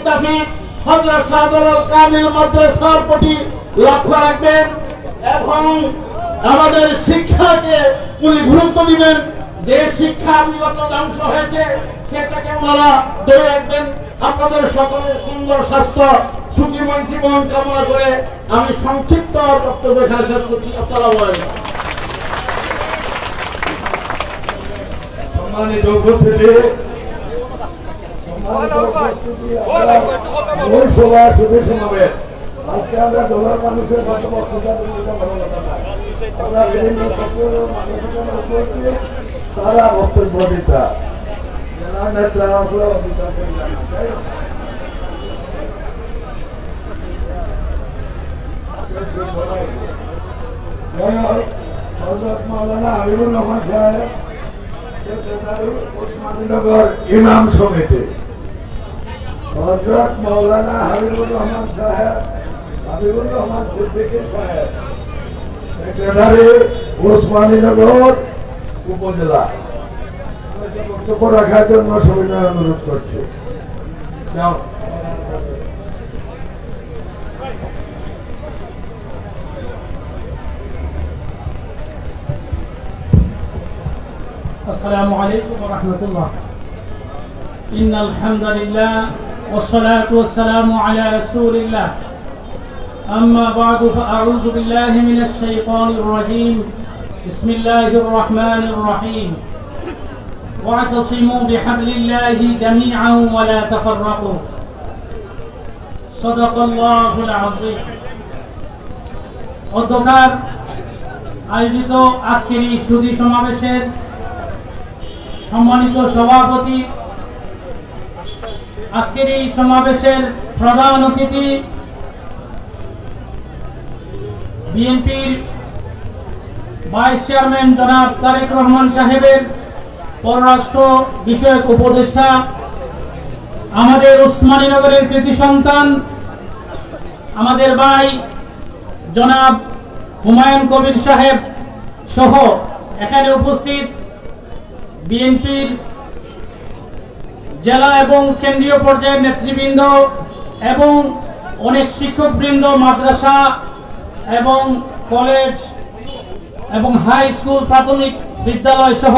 মুত্তাফিক হযরত শাহজালাল কামিল মাদ্রাসার প্রতি লক্ষ্য রাখবেন এবং আমাদের শিক্ষাকে উনি গুরুত্ব দিবেন। যে শিক্ষা বিগত ধ্বংস হয়েছে সেটাকে ওনারা ধরে রাখবেন। আপনাদের সকলের সুন্দর স্বাস্থ্য সুখীময় জীবন কামনা করে আমি সংক্ষিপ্ত বক্তব্য এখানে শেষ করছি। আসসালামু আলাইকুম। সম্মানিত উপস্থিতি, সমাবেশ, আজকে আমরা দলের মানুষের ভালো বক্তব্য ভালো কথা না, আমরা বিভিন্ন মানুষের তারা বক্তব্য দিতা জেলা নেতা মৌলানা হাবিবুর রহমান সাহেব ওসমানীনগর ইমাম সমিতি, হযরত মৌলানা হাবিবুর রহমান সাহেব হাবিবুর রহমান সিদ্দিকী সাহেব সেক্রেটারি ওসমানীনগর উপজেলা বক্তব্য রাখার জন্য সবিনয় অনুরোধ করছি। السلام عليكم ورحمة الله. إن الحمد لله والصلاة والسلام على رسول الله. أما بعد فأعوذ بالله من الشيطان الرجيم. بسم الله الرحمن الرحيم. واعتصموا بحبل الله جميعا ولا تفرقوا. صدق الله العظيم. অধ্যকার আয়োজিত আজকের এই সুধী সমাবেশের সম্মানিত সভাপতি, আজকের এই সমাবেশের প্রধান অতিথি বিএনপির ভাইস চেয়ারম্যান জনাব তারেক রহমান সাহেবের পররাষ্ট্র বিষয়ক উপদেষ্টা, আমাদের ওসমানীনগরের কৃতি সন্তান আমাদের ভাই জনাব হুমায়ুন কবির সাহেব সহ এখানে উপস্থিত বিএনপির জেলা এবং কেন্দ্রীয় পর্যায়ের নেতৃবৃন্দ এবং অনেক শিক্ষকবৃন্দ, মাদ্রাসা এবং কলেজ এবং হাই স্কুল প্রাথমিক বিদ্যালয় সহ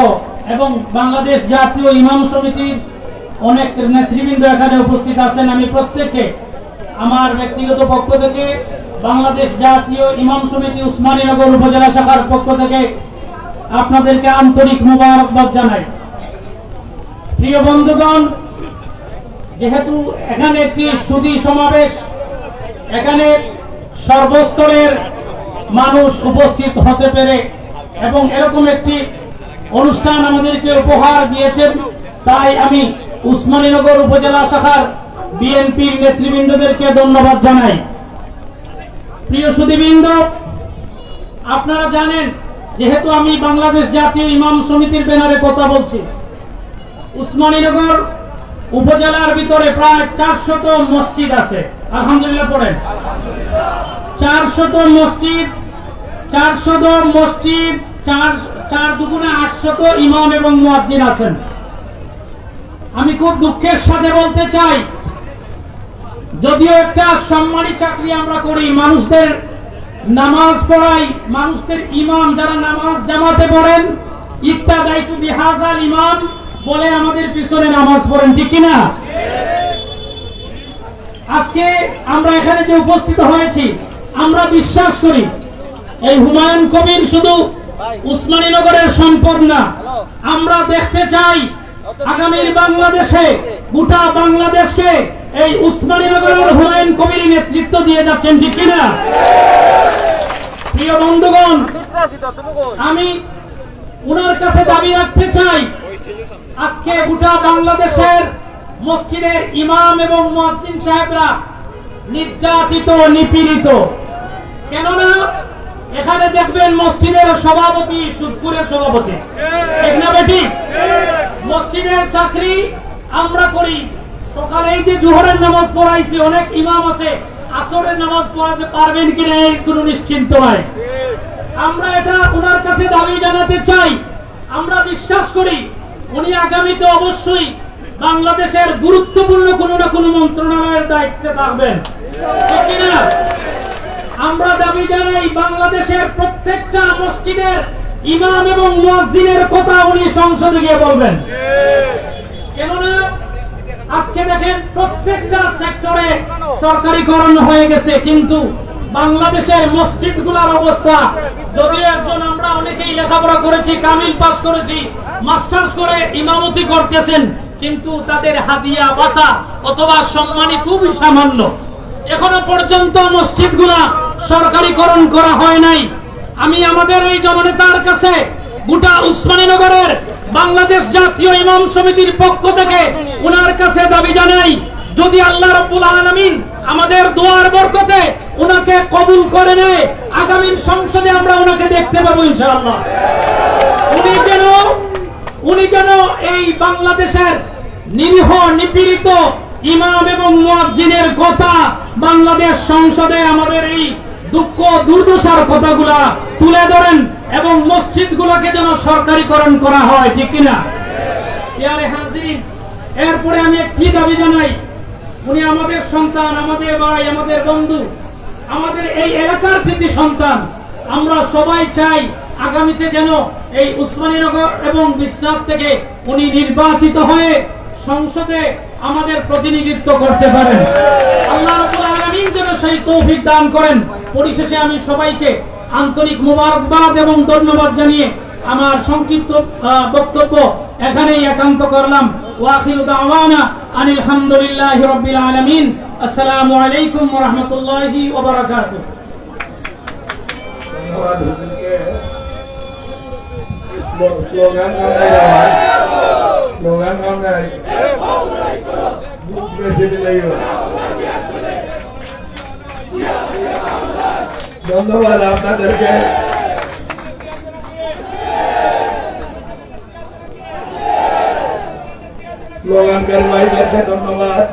এবং বাংলাদেশ জাতীয় ইমাম সমিতির অনেক নেতৃবৃন্দ এখানে উপস্থিত আছেন। আমি প্রত্যেককে আমার ব্যক্তিগত পক্ষ থেকে বাংলাদেশ জাতীয় ইমাম সমিতি ওসমানীনগর উপজেলা শাখার পক্ষ থেকে আপনাদেরকে আন্তরিক মোবারকবাদ জানাই। প্রিয় বন্ধুগণ, যেহেতু এখানে একটি সুধী সমাবেশ, এখানে সর্বস্তরের মানুষ উপস্থিত হতে পেরে এবং এরকম একটি অনুষ্ঠান আমাদেরকে উপহার দিয়েছেন, তাই আমি ওসমানীনগর উপজেলা শাখার বিএনপির নেতৃবৃন্দদেরকে ধন্যবাদ জানাই। প্রিয় সুধীবৃন্দ, আপনারা জানেন, যেহেতু আমি বাংলাদেশ জাতীয় ইমাম সমিতির ব্যানারে কথা বলছি, ওসমানীনগর উপজেলার ভিতরে প্রায় 400 মসজিদ আছে। আলহামদুলিল্লাহ পড়েন। 400 মসজিদ, 400 মসজিদ, 4 দুগুণে 800 ইমাম এবং মুয়াজ্জিন আছেন। আমি খুব দুঃখের সাথে বলতে চাই, যদিও একটা সম্মানী চাকরি আমরা করি, মানুষদের নামাজ পড়াই, মানুষদের ইমাম যারা নামাজ জামাতে পড়েন, ইক্তাদাইতু বিহাযাল ইমাম বলে আমাদের পিছনে নামাজ পড়েন, ঠিক কিনা? আজকে আমরা এখানে যে উপস্থিত হয়েছি, আমরা বিশ্বাস করি এই হুমায়ুন কবির শুধু ওসমানীনগরের সম্পদ না, আমরা দেখতে চাই আগামীর বাংলাদেশে গোটা বাংলাদেশকে এই ওসমানীনগরের হুমায়ুন কবির নেতৃত্ব দিয়ে যাচ্ছেন, ঠিক কিনা? প্রিয় বন্ধুগণ, আমি ওনার কাছে দাবি রাখতে চাই, আজকে গোটা বাংলাদেশের মসজিদের ইমাম এবং মুয়াজ্জিন সাহেবরা নির্যাতিত, নিপীড়িত। কেননা এখানে দেখবেন মসজিদের সভাপতি সুদপুরের সভাপতি, ঠিক না বেটি? মসজিদের চাকরি আমরা করি, সকালে এই যে জোহরের নামাজ পড়াইছি, অনেক ইমাম আছে আসরের নামাজ পড়াতে পারবেন কিনা এই কোনো নিশ্চিন্ত নাই। আমরা এটা ওনার কাছে দাবি জানাতে চাই। আমরা বিশ্বাস করি উনি আগামীতে অবশ্যই বাংলাদেশের গুরুত্বপূর্ণ কোনো না কোনো মন্ত্রণালয়ের দায়িত্বে থাকবেন, ঠিক কিনা? আমরা দাবি জানাই বাংলাদেশের প্রত্যেকটা মসজিদের ইমাম এবং মুয়াজ্জিনের কথা উনি সংসদে গিয়ে বলবেন। কেননা আজকে দেখেন প্রত্যেকটা সেক্টরে সরকারিকরণ হয়ে গেছে, কিন্তু বাংলাদেশের মসজিদগুলোর অবস্থা, যদিও একজন আমরা অনেকেই লেখাপড়া করেছি, কামিল পাস করেছি, মাস্টার্স করে ইমামতি করতেছেন, কিন্তু তাদের হাদিয়া বাতা অথবা সম্মানী খুবই সামান্য। এখনো পর্যন্ত মসজিদগুলা সরকারিকরণ করা হয় নাই। আমি আমাদের এই জননেতার কাছে গোটা উসমানীনগরের বাংলাদেশ জাতীয় ইমাম সমিতির পক্ষ থেকে উনার কাছে দাবি জানাই, যদি আল্লাহ রাব্বুল আলামিন আমাদের দোয়ার বরকতে উনাকে কবুল করে নেয়, আগামী সংসদে আমরা উনাকে দেখতে পাবো ইনশাআল্লাহ। উনি যেন এই বাংলাদেশের নিরীহ নিপীড়িত ইমাম এবং মুয়াজ্জিনের কথা বাংলাদেশ সংসদে আমাদের এই দুঃখ দুর্দশার কথাগুলা তুলে ধরেন এবং মসজিদগুলোকে যেন সরকারিকরণ করা হয়, ঠিক কিনা? ইয়ারে হাজিরিন, এরপরে আমি একটি দাবি জানাই, উনি আমাদের সন্তান, আমাদের ভাই, আমাদের বন্ধু, আমাদের এই এলাকার কৃতি সন্তান। আমরা সবাই চাই আগামীতে যেন এই উসমানীনগর এবং বিশ্বনাথ থেকে উনি নির্বাচিত হয়ে সংসদে আমাদের প্রতিনিধিত্ব করতে পারেন। আল্লাহ রাব্বুল আলামিন যেন সেই তৌফিক দান করেন। পরিশেষে আমি সবাইকে আন্তরিক মোবারকবাদ এবং ধন্যবাদ জানিয়ে আমার সংক্ষিপ্ত বক্তব্য এখানেই একান্ত করলাম। ওয়া আখিরু দাওয়ানা আনিল হামদুলিল্লাহি রাব্বিল আলামিন। আসসালামু আলাইকুম ওয়া রাহমাতুল্লাহি ওয়া বারাকাতুহু। ধন্যবাদ আপনাদেরকে। স্লোগানকারী ভাইদেরকে ধন্যবাদ।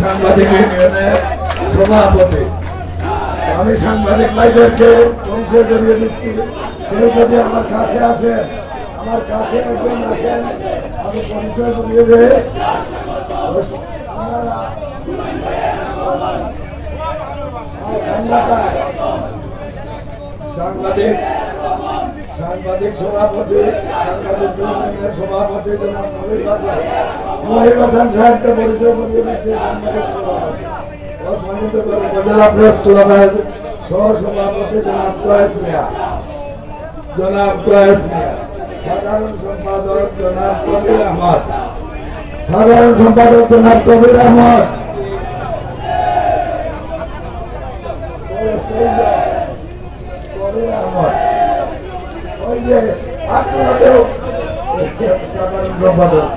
সাংবাদিক ইউনিয়নের সভাপতি, আমি সাংবাদিক ভাইদেরকে পরিচয় করিয়ে দিচ্ছি। কেউ যদি আমার কাছে আসেন, আমার কাছে একজন আসেন, আমি পরিচয় করিয়ে দেয়। সাংবাদিক সভাপতি, সাংবাদিক সভাপতি জনাব মহিব হাসান সাহেবকে পরিচয় করিয়ে দিচ্ছে। সাংবাদিক সভাপতি উপজেলা প্রেস ক্লাবের সহসভাপতি জনাব কয়েস মিয়া, সাধারণ সম্পাদক জনাব কবির আহমদ, ওই যে আপনাদেরও সাধারণ সম্পাদক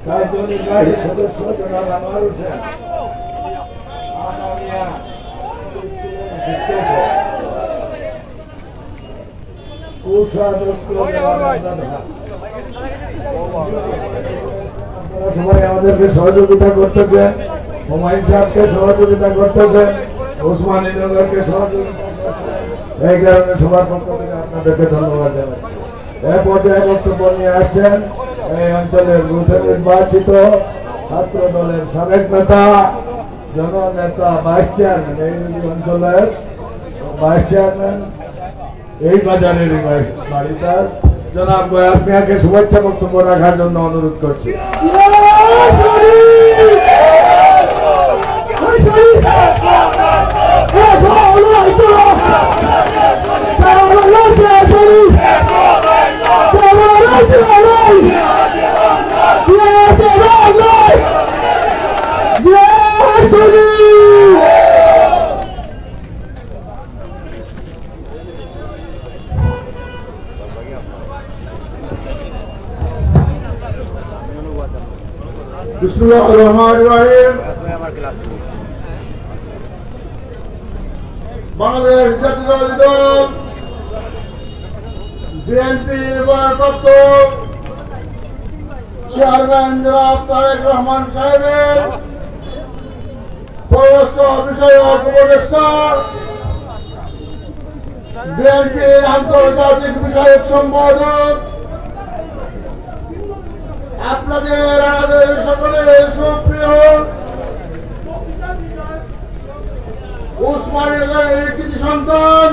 কার্যনির্বাহী সদস্য জনাব আনোয়ার হোসেন, সবাই আমাদেরকে সহযোগিতা করতেছেন, হুমায়ুন সাহেবকে সহযোগিতা করতেছেন, উসমানীনগরকে সহযোগিতা করতেছেন। এই কারণে সবার পক্ষ থেকে আপনাদেরকে ধন্যবাদ জানাই। এ পর্যায়ে বক্তব্য নিয়ে আসছেন এই অঞ্চলের বুথে নির্বাচিত ছাত্র দলের সাবেক নেতা, জননেতা, ভাইস চেয়ারম্যান, এই অঞ্চলের ভাইস চেয়ারম্যান, এই বাজারের বাড়িটার জনাব গয়াস মিয়াকে শুভেচ্ছা বক্তব্য রাখার জন্য অনুরোধ করছি। বিসমিল্লাহির রহমানির রহিম। বাংলাদেশ জাতীয়তাবাদী দল বিএনপির ভারপ্রাপ্ত চেয়ারম্যান জনাব তারেক রহমান সাহেবের পররাষ্ট্র বিষয়ক উপদেষ্টা, বিএনপির আন্তর্জাতিক বিষয়ক সম্পাদক, আপনাদের আমাদের সকলের সুপ্রিয় উসমানীনগরের কৃতি সন্তান,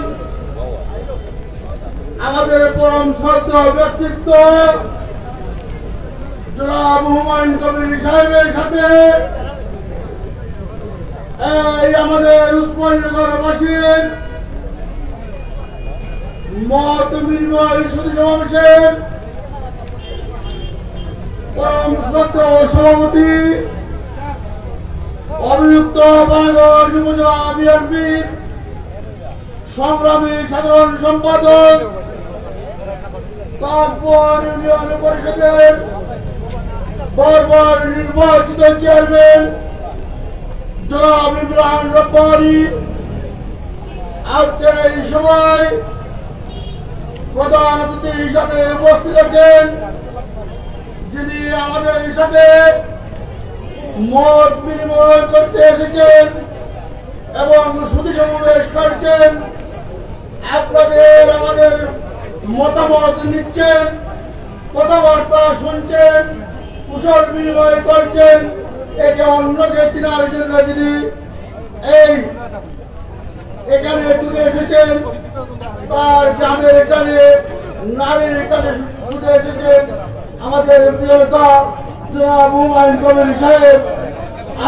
আমাদের পরম শ্রদ্ধেয় ব্যক্তিত্ব জনাব হুমায়ুন কবির সাহেবের সাথে এই আমাদের উসমানীনগরবাসীর মত বিনিময় সুধী সমাবেশের পরম শ্রদ্ধেয় সভাপতি অভিযুক্ত বাংলাদেশ উপজেলা বিএনপির সংগ্রামী সাধারণ সম্পাদক, কাকপুর ইউনিয়ন পরিষদের বারবার নির্বাচিত চেয়ারম্যান জনাব ইব্রাহিম রব্বানী, আজকের এই সময় প্রধান অতিথি হিসাবে উপস্থিত আছেন, যিনি আমাদের সাথে মত বিনিময় করতে এসেছেন এবং সুধী সমাবেশ করছেন, আপনাদের আমাদের মতামত নিচ্ছেন, কথাবার্তা শুনছেন, কুশল বিনিময় করছেন। একে অন্যকে চেনার জন্য যিনি এই এখানে ছুটে এসেছেন, তার গ্রামের টানে নারীর টানে ছুটে এসেছেন আমাদের প্রিয়তা জনাব হুমায়ুন কবির সাহেব।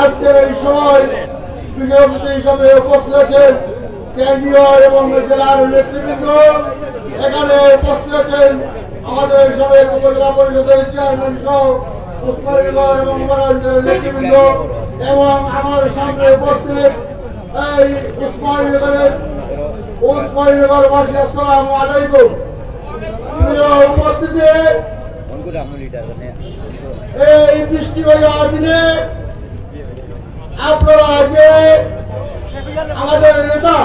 আজকের এই সময় বিশেষ অতিথি হিসাবে উপস্থিত আছেন কেন্দ্রীয় এবং জেলার নেতৃবৃন্দ, এখানে উপস্থিত আছেন আমাদের সবাই উপজেলা পরিষদের চেয়ারম্যান সহ উসমানীনগর এবং মহারাজের নেতৃবৃন্দ এবং আমার সামনে উপস্থিত এই উসমানীনগরবাসী, আসসালামু আলাইকুম। উপস্থিতি এই বৃষ্টি ভাইয়া দিনে আপনারা যে আমাদের নেতা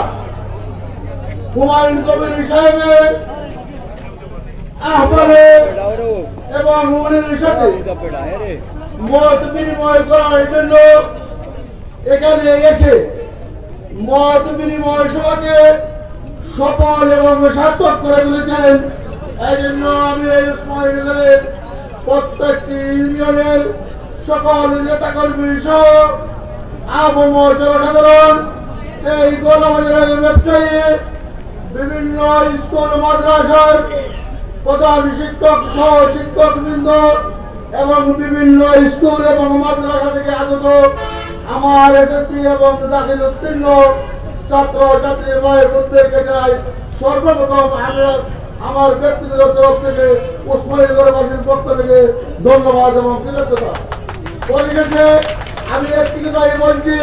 হুমায়ুন কবির সাহেবের আহ্বানে এবং উনির সাথে মত বিনিময় করার জন্য এখানে এসে মত বিনিময় সভাকে সফল এবং সার্থক করে তুলেছেন। এই জন্য আমি এই উসমানীনগরের প্রত্যেকটি ইউনিয়নের সকল নেতাকর্মী সহ আবম জনসাধারণ, এই গোলাবাজারের ব্যবসায়ী, বিভিন্ন স্কুল মাদ্রাসার প্রধান শিক্ষক সহ শিক্ষকবৃন্দ এবং বিভিন্ন স্কুল এবং মাদ্রাসা থেকে আগত আমার এসএসসি এবং দাখিল উত্তীর্ণ ছাত্র ছাত্রী ভাই বোনদেরকে জানাই সর্বপ্রথম আমার ব্যক্তিগত তরফ থেকে উসমানীনগরবাসীর পক্ষ থেকে ধন্যবাদ এবং কৃতজ্ঞতা। পরিশেষে আমি একটি কথাই বলছি,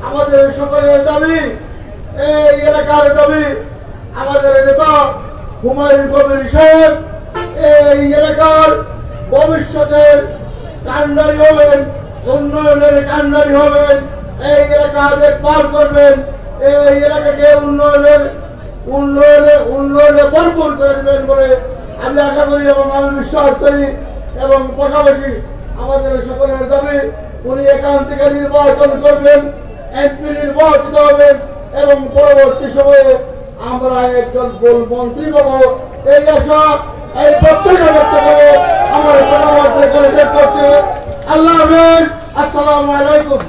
আমাদের সকলের দাবি, এই এলাকার দাবি, আমাদের নেতা হুমায়ুন কবির সাহেব এই এলাকার ভবিষ্যতের কান্ডারি হবেন, উন্নয়নের কান্ডারি হবেন, এই এলাকা দেখভাল করবেন, এই এলাকাকে উন্নয়নে ভরপুর করে দেবেন বলে আমি আশা করি এবং আমি বিশ্বাস করি। এবং পাশাপাশি আমাদের সকলের দাবি, উনি এখান থেকে নির্বাচন করবেন, এমপি নির্বাচিত হবেন এবং পরবর্তী সময়ে আমরা একজন গোল মন্ত্রী পাবো, এই আশা এই প্রত্যেকটা ব্যক্ত করে আমার কথাবার্তা এখানে শেষ করছে। আল্লাহ হাফেজ, আসসালামু আলাইকুম।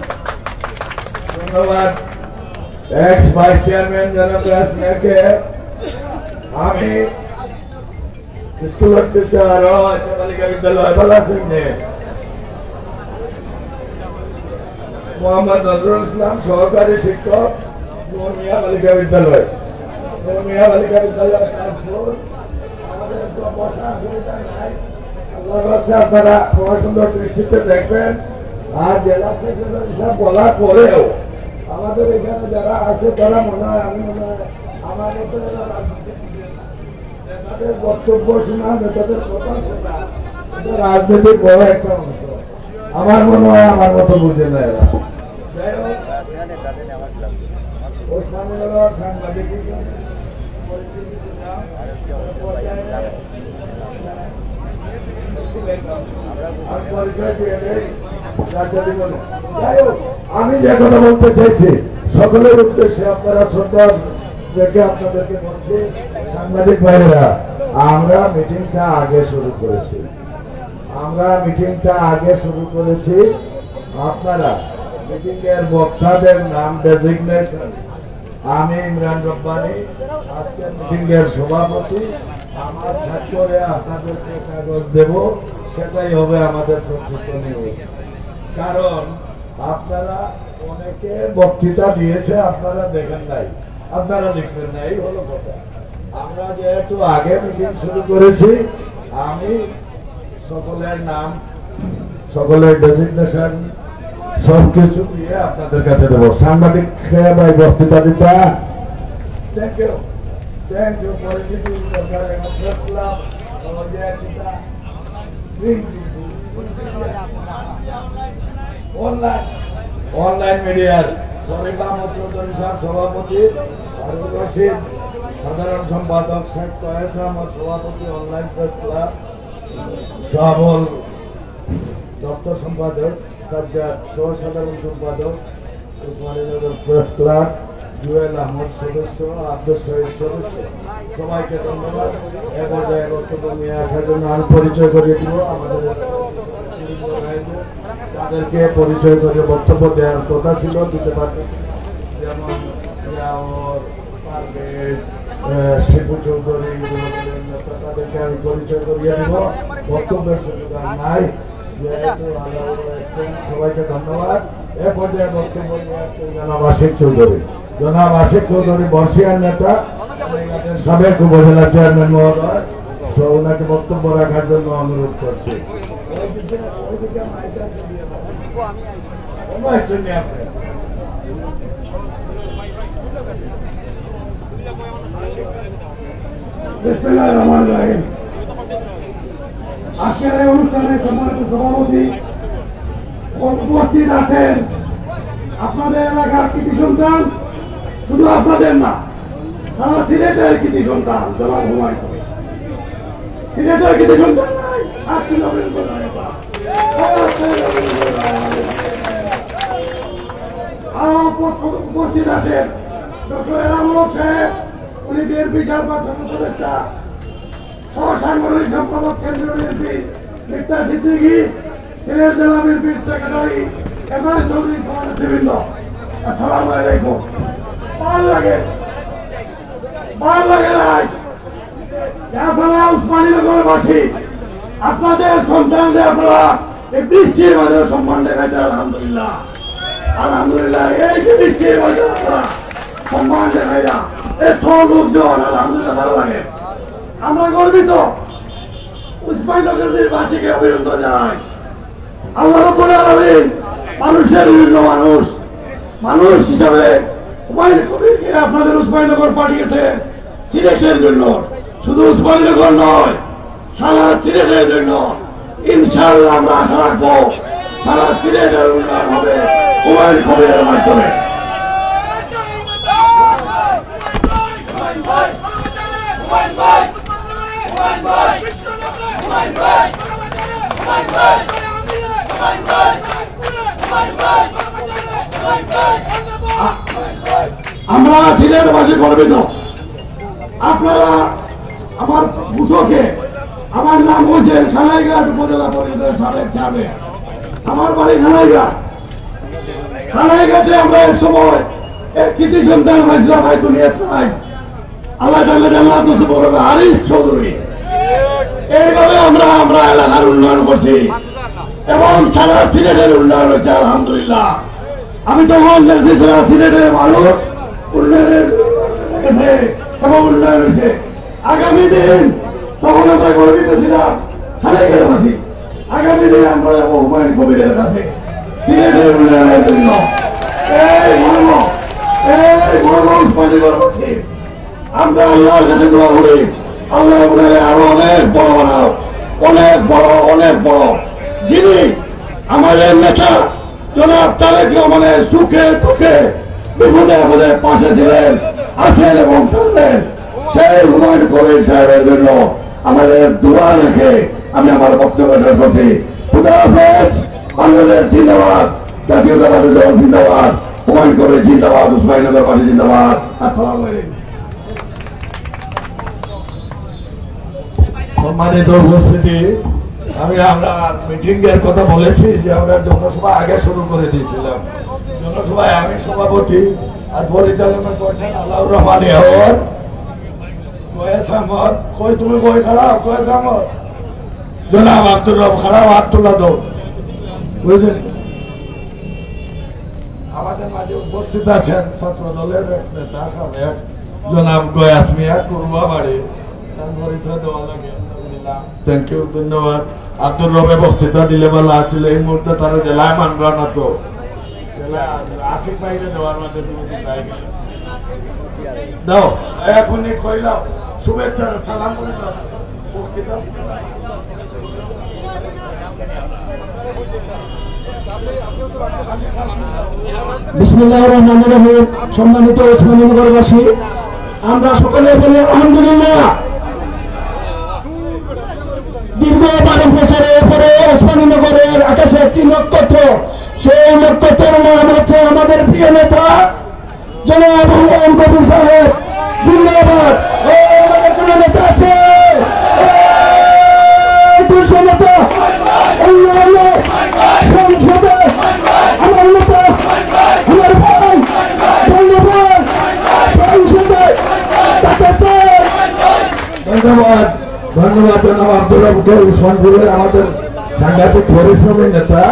ধন্যবাদ এক্স ভাইস চেয়ারম্যান জনাব রাসমেকে। আমি স্কুলের টিচার বালিকা বিদ্যালয় বালাসিংহে মোহাম্মদ নজরুল ইসলাম সহকারী শিক্ষক মিয়া বালিকা বিদ্যালয়। মিয়া বালিকা বিদ্যালয় আমাদের বসার সুবিধা নাই, আপনারা সুন্দর দৃষ্টিতে দেখবেন। আর জেলা সেক্রেটারি হিসাব বলার পরেও আমাদের এখানে যারা আছে তারা মনে হয়, আমি মনে হয় আমার মতো তাদের বক্তব্য শোনা, তাদের কথা শোনা, রাজনীতির বড় একটা অংশ। আমার মনে হয় আমার মতো বুঝে না এরা। যাই হোক, ওই সাংবাদিক আমি যে কথা বলতে চাইছি সকলের উদ্দেশ্যে আপনারা শ্রদ্ধা রেখে আপনাদেরকে বলছি, সাংবাদিক ভাইয়েরা, আমরা মিটিংটা আগে শুরু করেছি। আপনারা মিটিং এর বক্তাদের নাম ডেজিগনেশন, আমি ইমরান রব্বানী আজকের মিটিং এর সভাপতি, আমার স্বাক্ষরে আপনাদেরকে কাগজ দেব, সেটাই হবে আমাদের প্রকৃত নিউজ। কারণ আপনারা অনেকে বক্তৃতা দিয়েছে, আপনারা দেখেন নাই, আপনারা দেখবেন না, এই হলো কথা। আমরা যেহেতু আগে মিটিং শুরু করেছি, আমি সকলের নাম, সকলের ডেজিগনেশন সবকিছু দিয়ে আপনাদের কাছে দেবো। সাংবাদিক ভাই বক্তৃতা দিতা, থ্যাংক ইউ পরিচিতি দরকার অনলাইন মিডিয়ার শরীফ আহমদ চৌধুরী সাহেব সভাপতি, হারুন রশিদ সাধারণ সম্পাদক, শেখ কয়েস আহমদ সভাপতি অনলাইন প্রেস ক্লাব, শাহবল দপ্তর সম্পাদক, সাজ্জাদ সহ সাধারণ সম্পাদক, উসমানীনগর প্রেস ক্লাব, জুয়েল আহমদ সদস্য, আব্দুল শহীদ সদস্য, সবাইকে ধন্যবাদ। এ পর্যায়ে বক্তব্য নিয়ে আসার জন্য আমি পরিচয় করিয়ে দিব। আমাদের তাদেরকে পরিচয় করে বক্তব্য দেওয়ার কথা ছিল, দিতে পারবেন, যেমন শিবু চৌধুরী, তাদেরকে আমি পরিচয় করিয়ে দিব। বক্তব্যের সুযোগ নাই, যেহেতু সবাইকে ধন্যবাদ। এ পর্যায়ে বক্তব্য নিয়ে আসছেন জনাব আশিক চৌধুরী, বর্ষিয়ার নেতা, সাবেক উপজেলা চেয়ারম্যান মহোদয়, ওনাকে বক্তব্য রাখার জন্য অনুরোধ করছি। আজকের এই অনুষ্ঠানে সম্মানিত সভাপতি উপস্থিত আছেন আপনাদের এলাকার কৃতি সন্তান, শুধু আপনাদের না, সারা সিলেটের কৃতি সন্তান জনাব হুমায়ুন কবির। সিলেটের কৃতি সন্তান নাই, আরো উপস্থিত আছেন ডক্টর এনামুল হক সাহেব, উনি বিএনপি চেয়ারপারসন উপদেষ্টা, সাংগঠনিক সম্পাদক কেন্দ্রীয় বিএনপি মির্জা সিদ্দিকী, সিলেট জেলা বিএনপির সেক্রেটারি এমএস চৌধুরী, সভানেতৃবৃন্দ, আসসালামু আলাইকুম। ভালো লাগে নাই আপনারা উসমানীনগরবাসী, আপনাদের সন্তানদের আপনারা এই বৃষ্টির মাঝে সম্মান দেখাইতে আলহামদুলিল্লাহ। এই যে বৃষ্টির মাঝে আপনারা সম্মান দেখাইয়া এত লোকজন, আলহামদুলিল্লাহ ভালো লাগে। আমরা গর্বিত, উসমানীনগরের বাসীকে অভিনন্দন জানাই। আল্লাহ রাব্বুল আলামিন মানুষের বিভিন্ন মানুষ হিসাবে হুমায়ুন কবিরকে আপনাদের উসমানীনগর পাঠিয়েছেন সিলেটের জন্য, শুধু উসমানীনগর নয়, সারা সিলেটের জন্য। ইনশাআল্লাহ আমরা আশা রাখবো সারা সিলেটের উন্নয়ন হবে হুমায়ুন কবিরের মাধ্যমে। আমরা সিলেটবাসী গর্বিত। আপনারা আমার ঘোষকে, আমার নাম হয়েছে খানাইঘাট উপজেলা পরিষদের সাবেক চেয়ারম্যান, আমার বাড়ি খানাইঘাটে আমরা এক সময় এক কৃষি সন্তান হয়েছিলাম, ভাই দুনিয়াতে নাই, আল্লাহ জান্নাত নসিব করবে, হারিস চৌধুরী। এইভাবে আমরা এলাকার উন্নয়ন করছি এবং সারা সিলেটের উন্নয়ন হয়েছে আলহামদুলিল্লাহ। আমি তখন দেখছি সারা সিলেটের মানুষ উন্নয়নের এবং উন্নয়ন হয়েছে। আগামী দিন তখন আমরা গর্বিত ছিলাম খানাইঘাটবাসী, আগামী দিন আমরা যাবো হুমায়ুন কবিরের কাছে সিলেটের উন্নয়নের জন্য। আমরা আল্লাহর কাছে দোয়া করি, আল্লাহ আরো অনেক বড় বানাও, অনেক বড়, যিনি আমাদের নেতা জনাব তারেক রহমানের সুখে দুঃখে বিপদে আপদে পাশে ছিলেন, আছেন এবং থাকবেন, সেই হুমায়ুন কবির সাহেবের জন্য আমাদের দোয়া রেখে আমি আমার বক্তব্য শেষ করছি। খুদা হাফেজ। বাংলাদেশ জিন্দাবাদ, জাতীয়তাবাদী দল জিন্দাবাদ, হুমায়ুন কবির জিন্দাবাদ, উসমানীনগর পার্টি জিন্দাবাদ। আসসালামু আলাইকুম। সম্মানিত উপস্থিতি, আমরা মিটিং এর কথা বলেছি যে আমরা জনসভা আগে শুরু করে দিয়েছিলাম। জনসভায় আমি সভাপতি আর পরিচালনা করছেন আল্লাহর রহমান এহর, কয়েস আহমদ। কই তুমি কই খারাপ? কয়েস আহমদ, জনাব আব্দুর রব খারাপ, হাত তোলা দো, বুঝলেন? আমাদের মাঝে উপস্থিত আছেন ছাত্র দলের নেতা সাবেক জনাব গয়াস মিয়া, কুরুয়া বাড়ি, তার পরিচয় দেওয়া লাগে। থ্যাংক ইউ, ধন্যবাদ। আব্দুর রবে বক্তৃতা দিলে ভালো আসলে এই মুহূর্তে তারা জেলায় মানবা না, তো জেলায় আশিক বাইরে দেওয়ার মাঝে তুমি দিতে গেলে দাও 1 মিনিট কইলাম, শুভেচ্ছা সালাম করে দাও বক্তৃতা। বিসমিল্লাহির রহমানির রহিম। সম্মানিত ওসমানীনগরবাসী, আমরা সকলে বলি আলহামদুলিল্লাহ। দীর্ঘ 12 বছরের পরে ওসমানীনগরের আকাশে একটি নক্ষত্র, সেই নক্ষত্রের নাম হচ্ছে আমাদের প্রিয় নেতা জনাব হুমায়ুন কবির সাহেব। জিন্দাবাদ। আমাদের কোন নেতা আছে? নেতা সংসদে আমার নেতা, আমার ভাই, ধন্যবাদ। সংসদে ধন্যবাদ, ধন্যবাদ জনাব আব্দুর রবকে, উসমানপুরের আমাদের সাংঘাতিক পরিশ্রমী নেতা।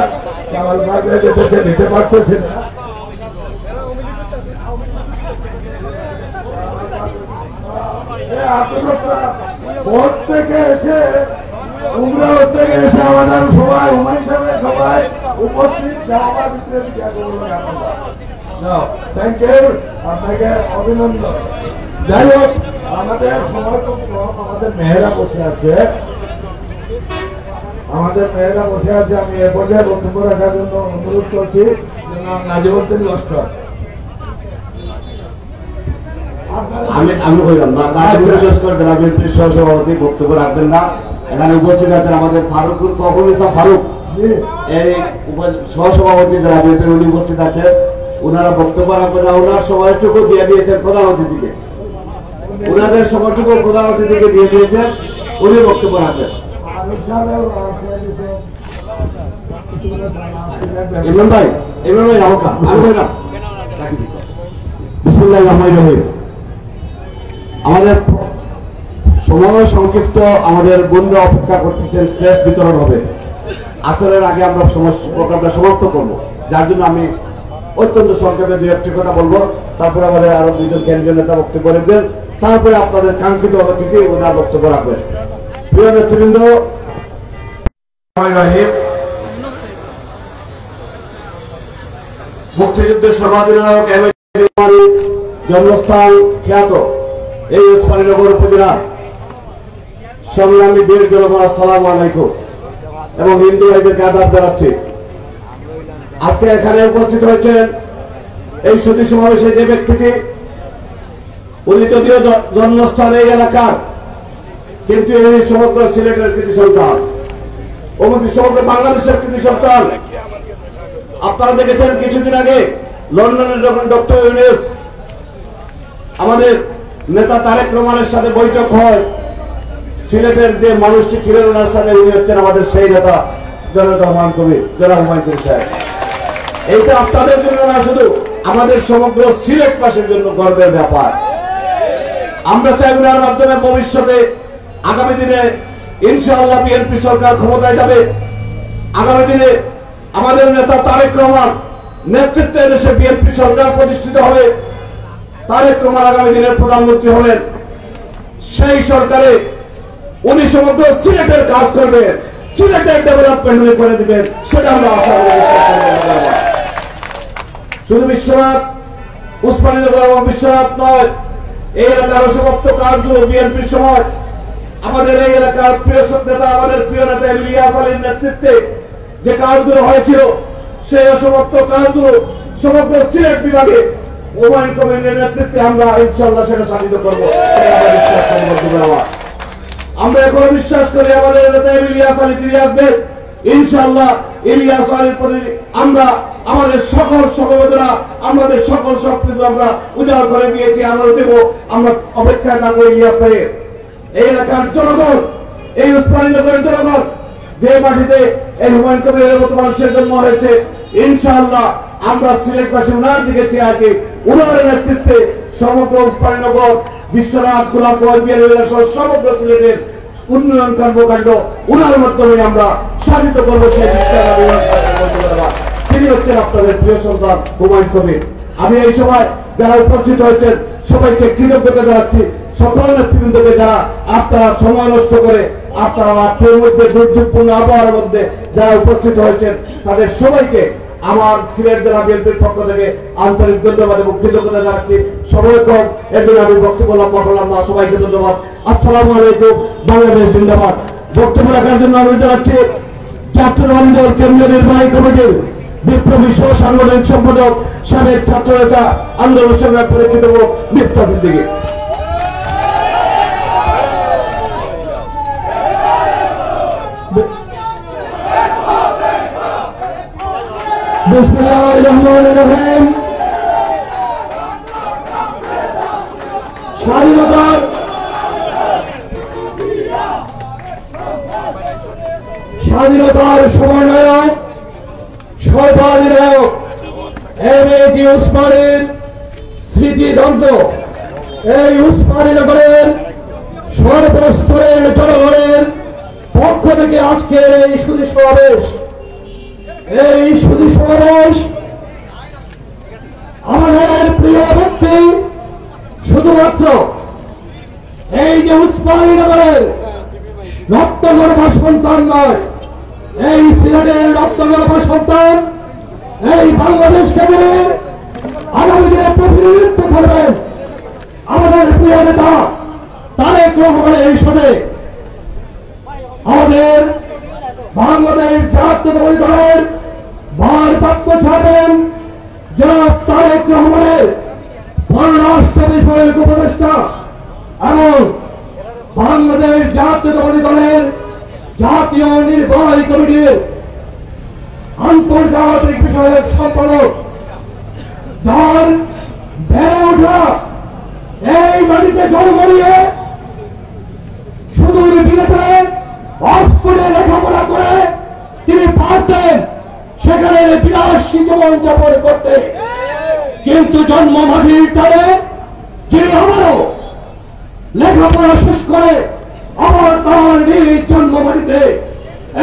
কামাল বাগরে যেতে দিতে পারতেছে না। ভোট থেকে এসে উমরাহ থেকে এসে আমাদের সবাই হুমায়ুন সাহেবের সবাই উপস্থিত থ্যাংক ইউ, আপনাকে অভিনন্দন। যাই হোক, আমাদের সময় খুব কম, আমাদের মেয়েরা বসে আছে, আমি এ পর্যায়ে বক্তব্য রাখার জন্য অনুরোধ করছি নাজিমুদ্দিন লস্কর। আমি কইলাম না, নাজিমুদ্দিন লস্কর জেলা বিএনপির সহসভাপতি বক্তব্য রাখবেন না। এখানে উপস্থিত আছেন আমাদের ফারুকুল ফখরুল ইসলাম ফারুক, এই সহসভাপতি জেলা বিএনপির, উনি উপস্থিত আছেন। ওনারা বক্তব্য রাখবেন না, ওনার সময়টুকু দিয়ে দিয়েছেন প্রধান অতিথিকে, ওনাদের সময়টুকু প্রধান অতিথিকে দিয়ে দিয়েছেন, উনি বক্তব্য রাখবেন। ইমরান ভাই, রাহকা, আমি বললাম বিসমিল্লাহির রহমানির রহিম। আমাদের সময় সংক্ষিপ্ত, আমাদের বন্ধু অপেক্ষা করতেছেন, প্রেস বিতরণ হবে। আসরের আগে আমরা প্রোগ্রামটা সমাপ্ত করবো, যার জন্য আমি অত্যন্ত সংক্ষেপে 2-1টি কথা বলবো। তারপরে আমাদের আরো 2জন কেন্দ্রীয় নেতা বক্তব্য রাখবেন, তারপরে আপনাদের কাঙ্ক্ষিত অতিথি ওনার বক্তব্য রাখবেন। প্রিয় নেতৃবৃন্দ, মুক্তিযুদ্ধের সর্বাধিনায়ক জন্মস্থান খ্যাত এই ওসমানীনগর উপজেলা সংগ্রামী বীর জনগণ, আসসালামু আলাইকুম, এবং হিন্দু ভাইদেরকে আদাব জানাচ্ছি। আজকে এখানে উপস্থিত হয়েছেন এই সুধী সমাবেশে যে ব্যক্তিটি, উনি যদিও জন্মস্থান এই এলাকার, কিন্তু এই সমগ্র সিলেটের কৃতি সন্তান, অমুক সমগ্র বাংলাদেশের কৃতি সন্তান। আপনারা দেখেছেন কিছুদিন আগে লন্ডনে যখন ডক্টর ইউনূস আমাদের নেতা তারেক রহমানের সাথে বৈঠক হয়, সিলেটের যে মানুষটি ছিলেন ওনার সাথে, উনি হচ্ছেন আমাদের সেই নেতা জনাব হুমায়ুন কবির সাহেব। এইটা আপনাদের জন্য না, শুধু আমাদের সমগ্র সিলেটবাসীর জন্য গর্বের ব্যাপার। আমরা চাই ওনার মাধ্যমে ভবিষ্যতে আগামী দিনে ইনশাআল্লাহ বিএনপি সরকার ক্ষমতায় যাবে। আগামী দিনে আমাদের নেতা তারেক রহমান নেতৃত্বে দেশে বিএনপি সরকার প্রতিষ্ঠিত হবে। তারেক রহমান আগামী দিনের প্রধানমন্ত্রী হবেন। সেই সরকারে উনি সমগ্র সিলেটের কাজ করবেন, সিলেটের ডেভেলপমেন্ট উনি করে দিবেন, সেটা আমরা আশা করি। শুধু বিশ্বনাথ, উসমানীনগর এবং বিশ্বনাথ নয়, এই এলাকার অসমাপ্ত কাজগুলো বিএনপির সময় আমাদের এই এলাকার প্রিয় নেতা, আমাদের প্রিয় নেতা ইলিয়াস আলীর নেতৃত্বে যে কাজগুলো হয়েছিল, সেই অসমাপ্ত কাজগুলো সমগ্র সিলেট বিভাগে হুমায়ুন কবিরের নেতৃত্বে আমরা ইনশাআল্লাহ সেটা সাধিত করবো। আমরা এখনো বিশ্বাস করি আমাদের নেতা ইলিয়াস আলী ফিরে আসবেন ইনশাআল্লাহ। ইলিয়াস আলীর প্রতি আমরা আমাদের সকল সমবেদনা, আমাদের সকল সবকিছু আমরা উজাড় করে দিয়েছি, আমরা দেব। আমরা অপেক্ষা থাকবো ইলিয়াস ভাইয়ের। এই এলাকার জনগণ, এই উসমানীনগরের জনগণ, যে মাটিতে এই হুমায়ুন কবিরের মতো মানুষের জন্ম হয়েছে, ইনশাআল্লাহ আমরা সিলেটবাসী উনার দিকে চেয়ে আছি। উনার নেতৃত্বে সমগ্র উসমানীনগর, বিশ্বনাথ, গোলাপগঞ্জ, সমগ্র সিলেটের উন্নয়ন কর্মকাণ্ড উনার মাধ্যমে আমরা সাধিত করবো। তিনি হচ্ছেন আপনাদের প্রিয় সন্তান হুমায়ুন কবির। আমি এই সময় যারা উপস্থিত হয়েছেন সবাইকে কৃতজ্ঞতা জানাচ্ছি। সকল নেতৃবৃন্দকে যারা আপনারা সময় নষ্ট করে আপনারা রাত্রের মধ্যে দুর্যোগপূর্ণ আবহাওয়ার মধ্যে যারা উপস্থিত হয়েছেন তাদের সবাইকে আমার সিলেট জেলা বিএনপির পক্ষ থেকে আন্তরিক ধন্যবাদ এবং কৃতজ্ঞতা জানাচ্ছি। সময় কম, এর জন্য আমি বক্তব্য লম্বা করলাম না। সবাইকে ধন্যবাদ। আসসালামু আলাইকুম। বাংলাদেশ জিন্দাবাদ। বক্তব্য রাখার জন্য আমি জানাচ্ছি জাতীয়তাবাদী দল কেন্দ্রীয় নির্বাহী কমিটির বিপ্লবী সহ সাংগঠনিক সম্পাদক, সাবেক ছাত্র নেতা, আন্দোলন সংগ্রাম পরিচিত মিফতা সিদ্দিকী। বিসমিল্লাহির রহমানির রহিম। স্বাধীনতার সমন্বয়ক, সর্বাধিনায়ক এমএজি উসমানীর স্মৃতিদগ্ধ এই উসমানীনগরের সর্বস্তরের জনগণের পক্ষ থেকে আজকের এই সুধী সমাবেশ। এই সুধী সমাবেশ আমাদের প্রিয় ব্যক্তি শুধুমাত্র এই যে উসমানীনগরের রক্তগর্ভা সন্তান নয়, এই সিলেটের রক্তগর্ভা সন্তান, এই বাংলাদেশকে আগামী দিনে প্রতিনিধিত্ব করবেন আমাদের প্রিয় নেতা তারেক রহমানের হিসেবে। আমাদের বাংলাদেশ জাতীয়তাবাদী দলের ভারপ্রাপ্ত চেয়ারম্যান জনাব তারেক রহমানের পররাষ্ট্র বিষয়ক উপদেষ্টা এবং বাংলাদেশ জাতীয়তাবাদী দলের জাতীয় নির্বাহী কমিটির আন্তর্জাতিক বিষয়ক সম্পাদক, যার বেড়ে ওঠা এই মাটিতে জন্ম নিয়ে সুদূর বিলেতে অক্সফোর্ডে লেখাপড়া করে তিনি পারতেন সেখানে বিলাসী জীবন যাপন করতে, কিন্তু জন্ম মাটির টানে যিনি আবারও লেখাপড়া শেষ করে আবার তার নিজ জন্ম মাটিতে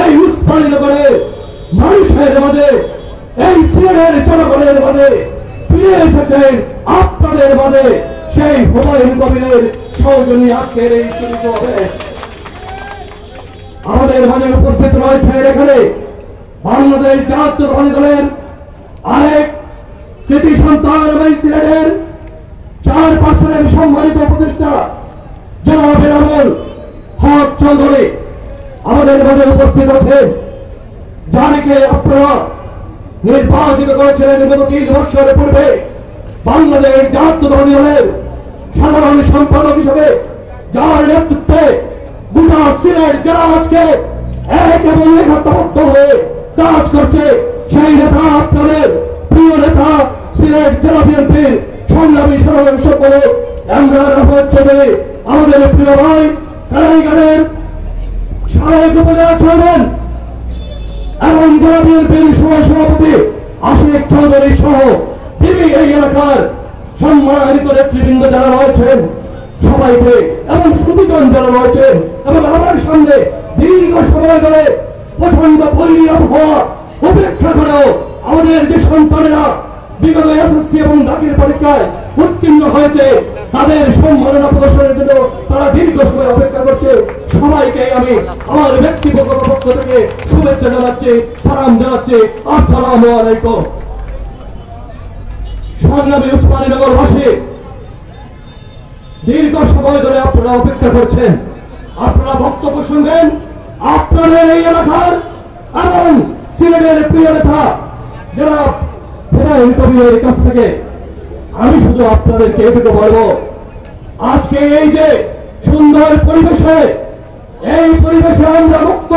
এই উসমানীনগরে মানুষের মাঝে, এই সিলেটের জনগণের মাঝে ফিরে এসেছেন আপনাদের মাঝে সেই হুমায়ুন কবিরের সৌজন্যে আজকের এই সমাবেশ। আমাদের মাঝে উপস্থিত রয়েছে এখানে বাংলাদেশ জাতীয়তাবাদী দলের আরেক কৃতি সন্তান এবং সিলেটের 4 বছরের সম্মানিত উপদেষ্টা জনাব এনামুল হক চৌধুরী আমাদের মাঝে উপস্থিত আছেন, যাকে আপনারা নির্বাচিত করেছিলেন বিগত 3 বছরের পূর্বে বাংলাদেশ জাতীয়তাবাদী দলের সাধারণ সম্পাদক হিসেবে, যার নেতৃত্বে গোটা সিলেট যারা আজকে এক এবং একাত্মবদ্ধ হয়ে কাজ করছে, সেই নেতা আপনাদের প্রিয় নেতা সিলেট জেলা বিএনপির সংগ্রামী সাধারণ সম্পাদক এমরান আহমদ চৌধুরী, আমাদের প্রিয় ভাই কারাইঘাটের সাবেক উপজেলা চেয়ারম্যান এবং জেলা বিএনপির সভাপতি আশিক চৌধুরী সহ তিনি এই এলাকার সম্মানিত নেতৃবৃন্দ যারা রয়েছেন সবাইকে এবং সুবিধন যারা রয়েছেন এবং আমার সঙ্গে দীর্ঘ সময় ধরে প্রচন্ড বৈরী আবহাওয়া উপেক্ষা করেও আমাদের যে সন্তানেরা বিগত এসএসসি এবং দাখিল পরীক্ষায় উত্তীর্ণ হয়েছে তাদের সম্মাননা প্রদর্শনের জন্য তারা দীর্ঘ সময় অপেক্ষা করছে। সবাইকে আমি আমার ব্যক্তিগত পক্ষ থেকে শুভেচ্ছা জানাচ্ছি, সালাম জানাচ্ছি। আসসালামু আলাইকুম। সংগ্রামী উসমানীনগরবাসী, দীর্ঘ সময় ধরে আপনারা অপেক্ষা করছেন, আপনারা বক্তব্য শুনবেন আপনাদের এই এলাকার এবং সিলেটের প্রিয় নেতা যারা হুমায়ুন কবিরের কাছ থেকে। আমি শুধু আপনাদেরকে এটুকু বলবো, আজকে এই যে সুন্দর পরিবেশে, এই পরিবেশে আমরা মুক্ত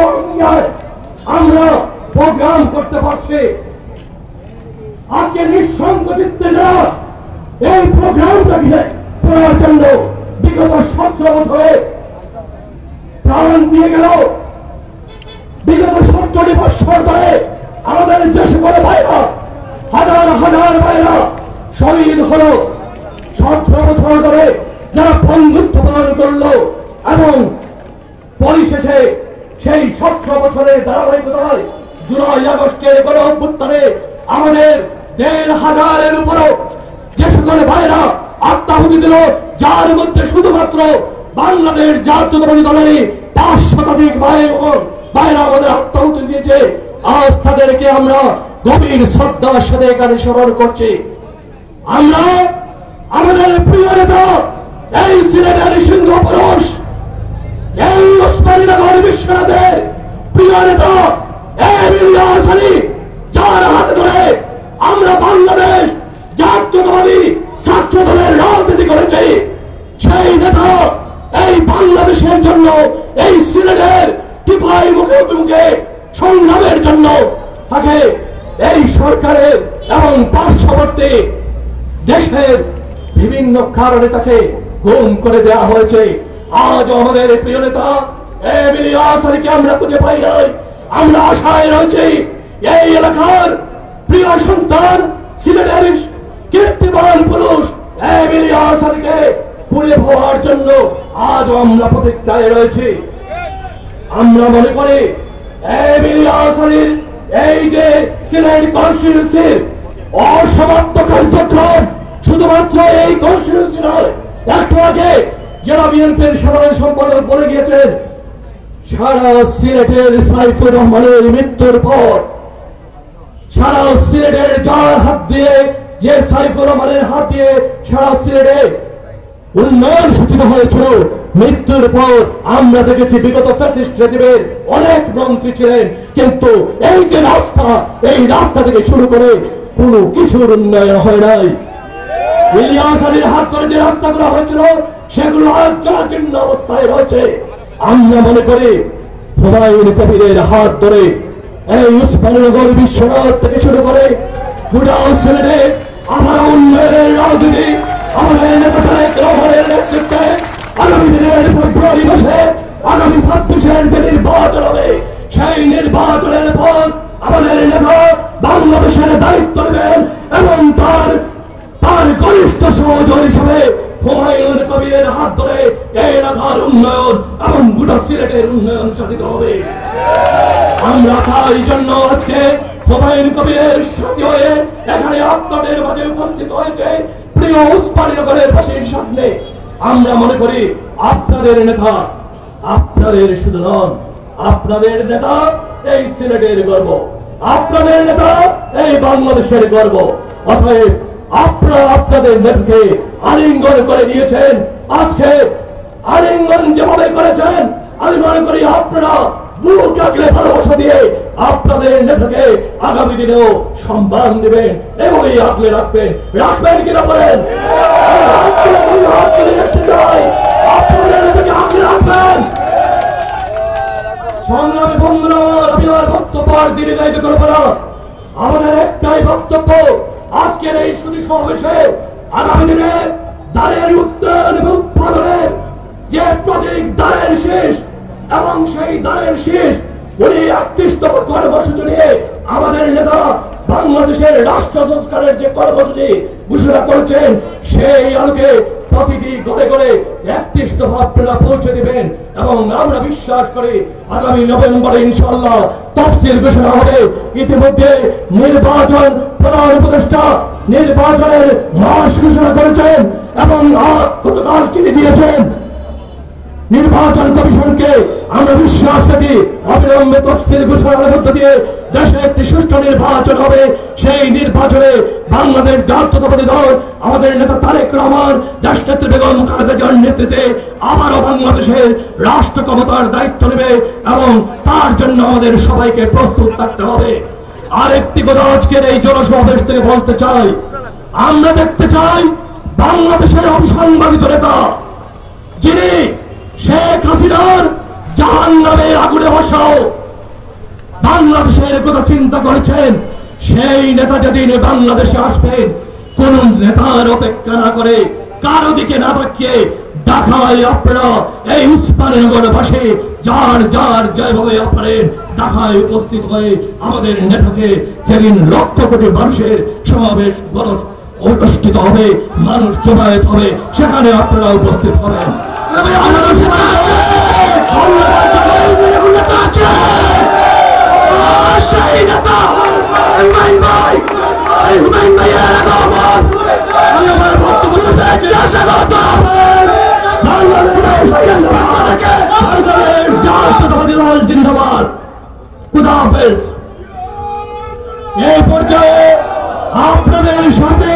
আমরা প্রোগ্রাম করতে পারছি। আজকে নিঃসংকোচিত্তে যারা এই প্রোগ্রামটাকে করার জন্য বিগত 17 বছরে প্রাণ দিয়ে গেল, বিগত 17 বছর ধরে আমাদের যে সকল ভাইরা, হাজার হাজার ভাইরা শহীদ হল, 17 বছর ধরে যারা বন্ধুত্ব পালন করল, এবং পরিশেষে সেই 17 বছরের ধারাবাহিকতায় জুলাই আগস্টের গণ অভ্যুত্থানে আমাদের 1,500-এর উপরও যে সকল ভাইরা আত্মাহুতি দিল, যার মধ্যে শুধুমাত্র বাংলাদেশ জাতীয়তাবাদী দলেরই 5 শতাধিক ভাইরা আমাদের আত্মাহুতি দিয়েছে। আজ তাদেরকে আমরা গভীর শ্রদ্ধার সাথে এখানে স্মরণ করছি। আমরা আমাদের প্রিয় নেতা, এই সিলেটের সিংহ পুরুষ, এই ওসমানীনগর বিশ্বনাথের প্রিয় নেতা ইলিয়াস আলী, যার হাতে ধরে আমরা বাংলাদেশ জাতীয়তাবাদী ছাত্র দলের রাজনীতি করেছি, সেই নেতা এই বাংলাদেশের জন্য, এই সিলেটের টিপাই মুখে মুখে সংগ্রামের জন্য তাকে এই সরকারের এবং পার্শ্ববর্তী দেশের বিভিন্ন কারণে তাকে গুম করে দেওয়া হয়েছে। আজ আমাদের প্রিয় নেতা ইলিয়াস আলীকে আমরা খুঁজে পাই নাই। আমরা আশায় রয়েছি এই এলাকার প্রিয় সন্তান, সিলেটের কীর্তিমান পুরুষ ইলিয়াস আলীকে পুড়ে পাওয়ার জন্য আজও আমরা প্রতীক্ষায় রয়েছি। আমরা মনে করি ইলিয়াস আলীর এই যে সিলেট কনস্টিটিউন্সির অসমাপ্ত কার্যক্রম শুধুমাত্র এই কনস্টিটিউন্সি নয়, একটু আগে জেলা বিএনপির সাধারণ সম্পাদক বলে গিয়েছেন, সারা সিলেটের সাইফুর রহমানের মৃত্যুর পর, সারা সিলেটের যার হাত দিয়ে, যে সাইফুর রহমানের হাত দিয়ে সারা সিলেটে উন্নয়ন সূচিত হয়েছিল, মৃত্যুর পর আমরা দেখেছি বিগত ফ্যাসিস্ট রেজিমের অনেক মন্ত্রী ছিলেন, কিন্তু এই যে রাস্তা, এই রাস্তা থেকে শুরু করে কোনো কিছুর উন্নয়ন হয় নাই। ইলিয়াস আলীর হাত ধরে যে রাস্তাগুলো হয়েছিল সেগুলো আজ জরাজীর্ণ অবস্থায় রয়েছে। আমরা মনে করি হুমায়ুন কবিরের হাত ধরে এই ওসমানীনগর বিশ্বনাথ থেকে শুরু করে গোটা সিলেটে আমরা উন্নয়নের রাজনীতি আমাদের নেতা তারেক রহমানের নেতৃত্বে আগামী দিনের ফেব্রুয়ারি মাসে আগামী 26-এর যে নির্বাচন হবে, সেই নির্বাচনের পর আমাদের নেতা বাংলাদেশের দায়িত্ব নেবেন এবং তার ঘনিষ্ঠ সহযোগী হিসেবে হুমায়ুন কবিরের হাত ধরে এই এলাকার উন্নয়ন এবং গোটা সিলেটের উন্নয়ন সাধিত হবে। আমরা তাই জন্য আজকে হুমায়ুন কবিরের সাথী হয়ে এখানে আপনাদের মাঝে উপস্থিত হয়েছে প্রিয় ওসমানীনগরের বাসীর সামনে। আমরা মনে করি আপনাদের নেতা, আপনাদের শুধু নন, আপনাদের নেতা এই সিলেটের গর্ব, আপনাদের নেতা এই বাংলাদেশের গর্ব। অতএব আপনারা আপনাদের নেতাকে আলিঙ্গন করে দিয়েছেন। আজকে আলিঙ্গন যেভাবে করেছেন, আমি মনে করি আপনারা বুক আগলে ভালোবাসা দিয়ে আপনাদের নেতাকে আগামী দিনেও সম্মান দেবেন এবং এই আগলে রাখবেন। রাখবেন কিনা বলেন? আপনাদের নেতাকে আগলে রাখবেন। সংগ্রামী বন্ধুরা, আমি আর বক্তব্য আর দীর্ঘায়িত করবো না। আমাদের একটাই বক্তব্য, আজকের এই সুধী সমাবেশে আগামী দিনে দাঁড়ের উত্তরণ এবং উৎপাদনের যে প্রতীক দাঁড়ের শেষ, এবং সেই দাঁড়ের শেষ উনি 31তম কর্মসূচি নিয়ে আমাদের নেতা বাংলাদেশের রাষ্ট্র সংস্কারের যে কর্মসূচি ঘোষণা করেছেন, সেই আলোকে প্রতিটি ঘরে ঘরে 31 দফা আপনারা পৌঁছে দিবেন এবং আমরা বিশ্বাস করি আগামী নভেম্বরে ইনশাআল্লাহ তফসিল ঘোষণা হবে। ইতিমধ্যে নির্বাচন প্রধান উপদেষ্টা নির্বাচনের মাস ঘোষণা করেছেন এবং গতকাল চিঠি দিয়েছেন নির্বাচন কমিশনকে। আমরা বিশ্বাস রাখি অবিলম্বে তফসিল ঘোষণার মধ্য দিয়ে দেশে একটি সুষ্ঠু নির্বাচন হবে। সেই নির্বাচনে বাংলাদেশ জাতীয়তাবাদী দল, আমাদের নেতা তারেক রহমান, দেশনেত্রী বেগম খালেদা জিয়ার নেতৃত্বে আবারও বাংলাদেশের রাষ্ট্র ক্ষমতার দায়িত্ব নেবে এবং তার জন্য আমাদের সবাইকে প্রস্তুত থাকতে হবে। আরেকটি কথা আজকের এই জনসমাবেশ থেকে বলতে চাই, আমরা দেখতে চাই বাংলাদেশের অবিসংবাদিত নেতা, যিনি শেখ হাসিনার জাহান্নামে আগুনে বসাও বাংলাদেশের কথা চিন্তা করেছেন, সেই নেতা যেদিন বাংলাদেশে আসবেন, কোন নেতার অপেক্ষা না করে, কারো দিকে না তাকিয়ে ঢাকায় আপনারা এই উসমানীনগর বাসে যার যার যেভাবে পারেন ঢাকায় উপস্থিত হয়ে আমাদের নেতাকে যেদিন লক্ষ কোটি মানুষের সমাবেশ অনুষ্ঠিত হবে, মানুষ জমায়েত হবে, সেখানে আপনারা উপস্থিত হবেন। জিন্দাবাদ, খুদা হাফেজ। এই পর্যায়ে আপনাদের সামনে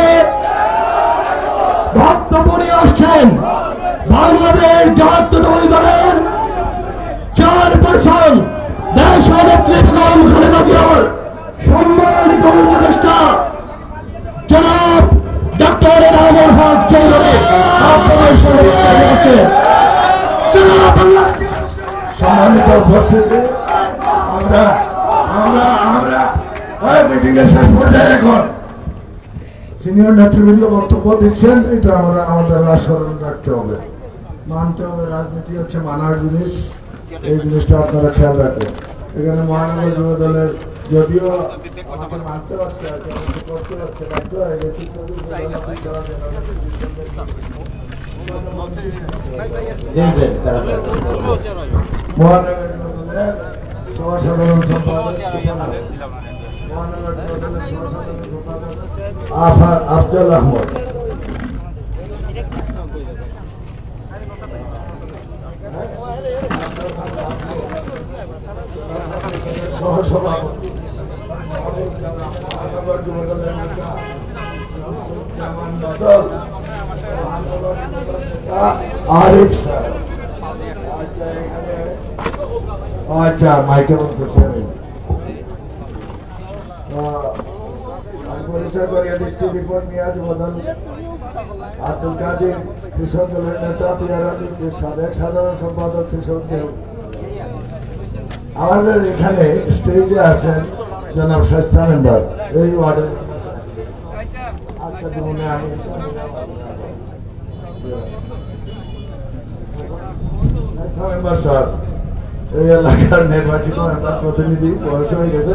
বক্তব্য নিয়ে আসছেন বাংলাদেশ জাতীয়তাবাদী দলের চেয়ারপারসন দেশনেত্রী বেগম খালেদা জিয়ার সম্মানিত উপদেষ্টা জনাব ডক্টর এনামুল হক চৌধুরী আপনাদের সামনে সম্মানিত উপস্থিতি, আমরা মিটিং এর শেষ পর্যায়ে এখন সিনিয়র নেতৃবৃন্দ বক্তব্য দিচ্ছেন। এটা আমরা আমাদের স্মরণ রাখতে হবে, মানতে হবে। রাজনীতি হচ্ছে মানার জিনিস, এই জিনিসটা আপনারা খেয়াল রাখবেন। এখানে মহানগর যুব দলের যদিও আমাকে মানতে হচ্ছে, করতে হচ্ছে, বাধ্য হয়ে গেছি, মহানগর যুব দলের সভাসাধারণ সম্পাদক মহানগর যুব দলের সভাসাধারণ সম্পাদক আফজল আহমদ, সহসভাপতি মহানগর যুব দলের নেতা শামসুজ্জামান বাদল, মহানগর যুব দলের নেতা আরিফ সাহেব। আচ্ছা, মাইকে বলতেছি আমি পরিচয় করিয়ে দিচ্ছি। রিপন মিয়া যুবদল, আব্দুল কাদের কৃষক দলের নেতা, পিয়ার আলী সাবেক সাধারণ সম্পাদক কৃষক দেব। আমাদের এখানে স্টেজে আছেন জনাব শাস্তা মেম্বার, এই ওয়ার্ডের মেম্বার সাহেব, এই এলাকার নির্বাচিত মেম্বার প্রতিনিধি, বয়স হয়ে গেছে।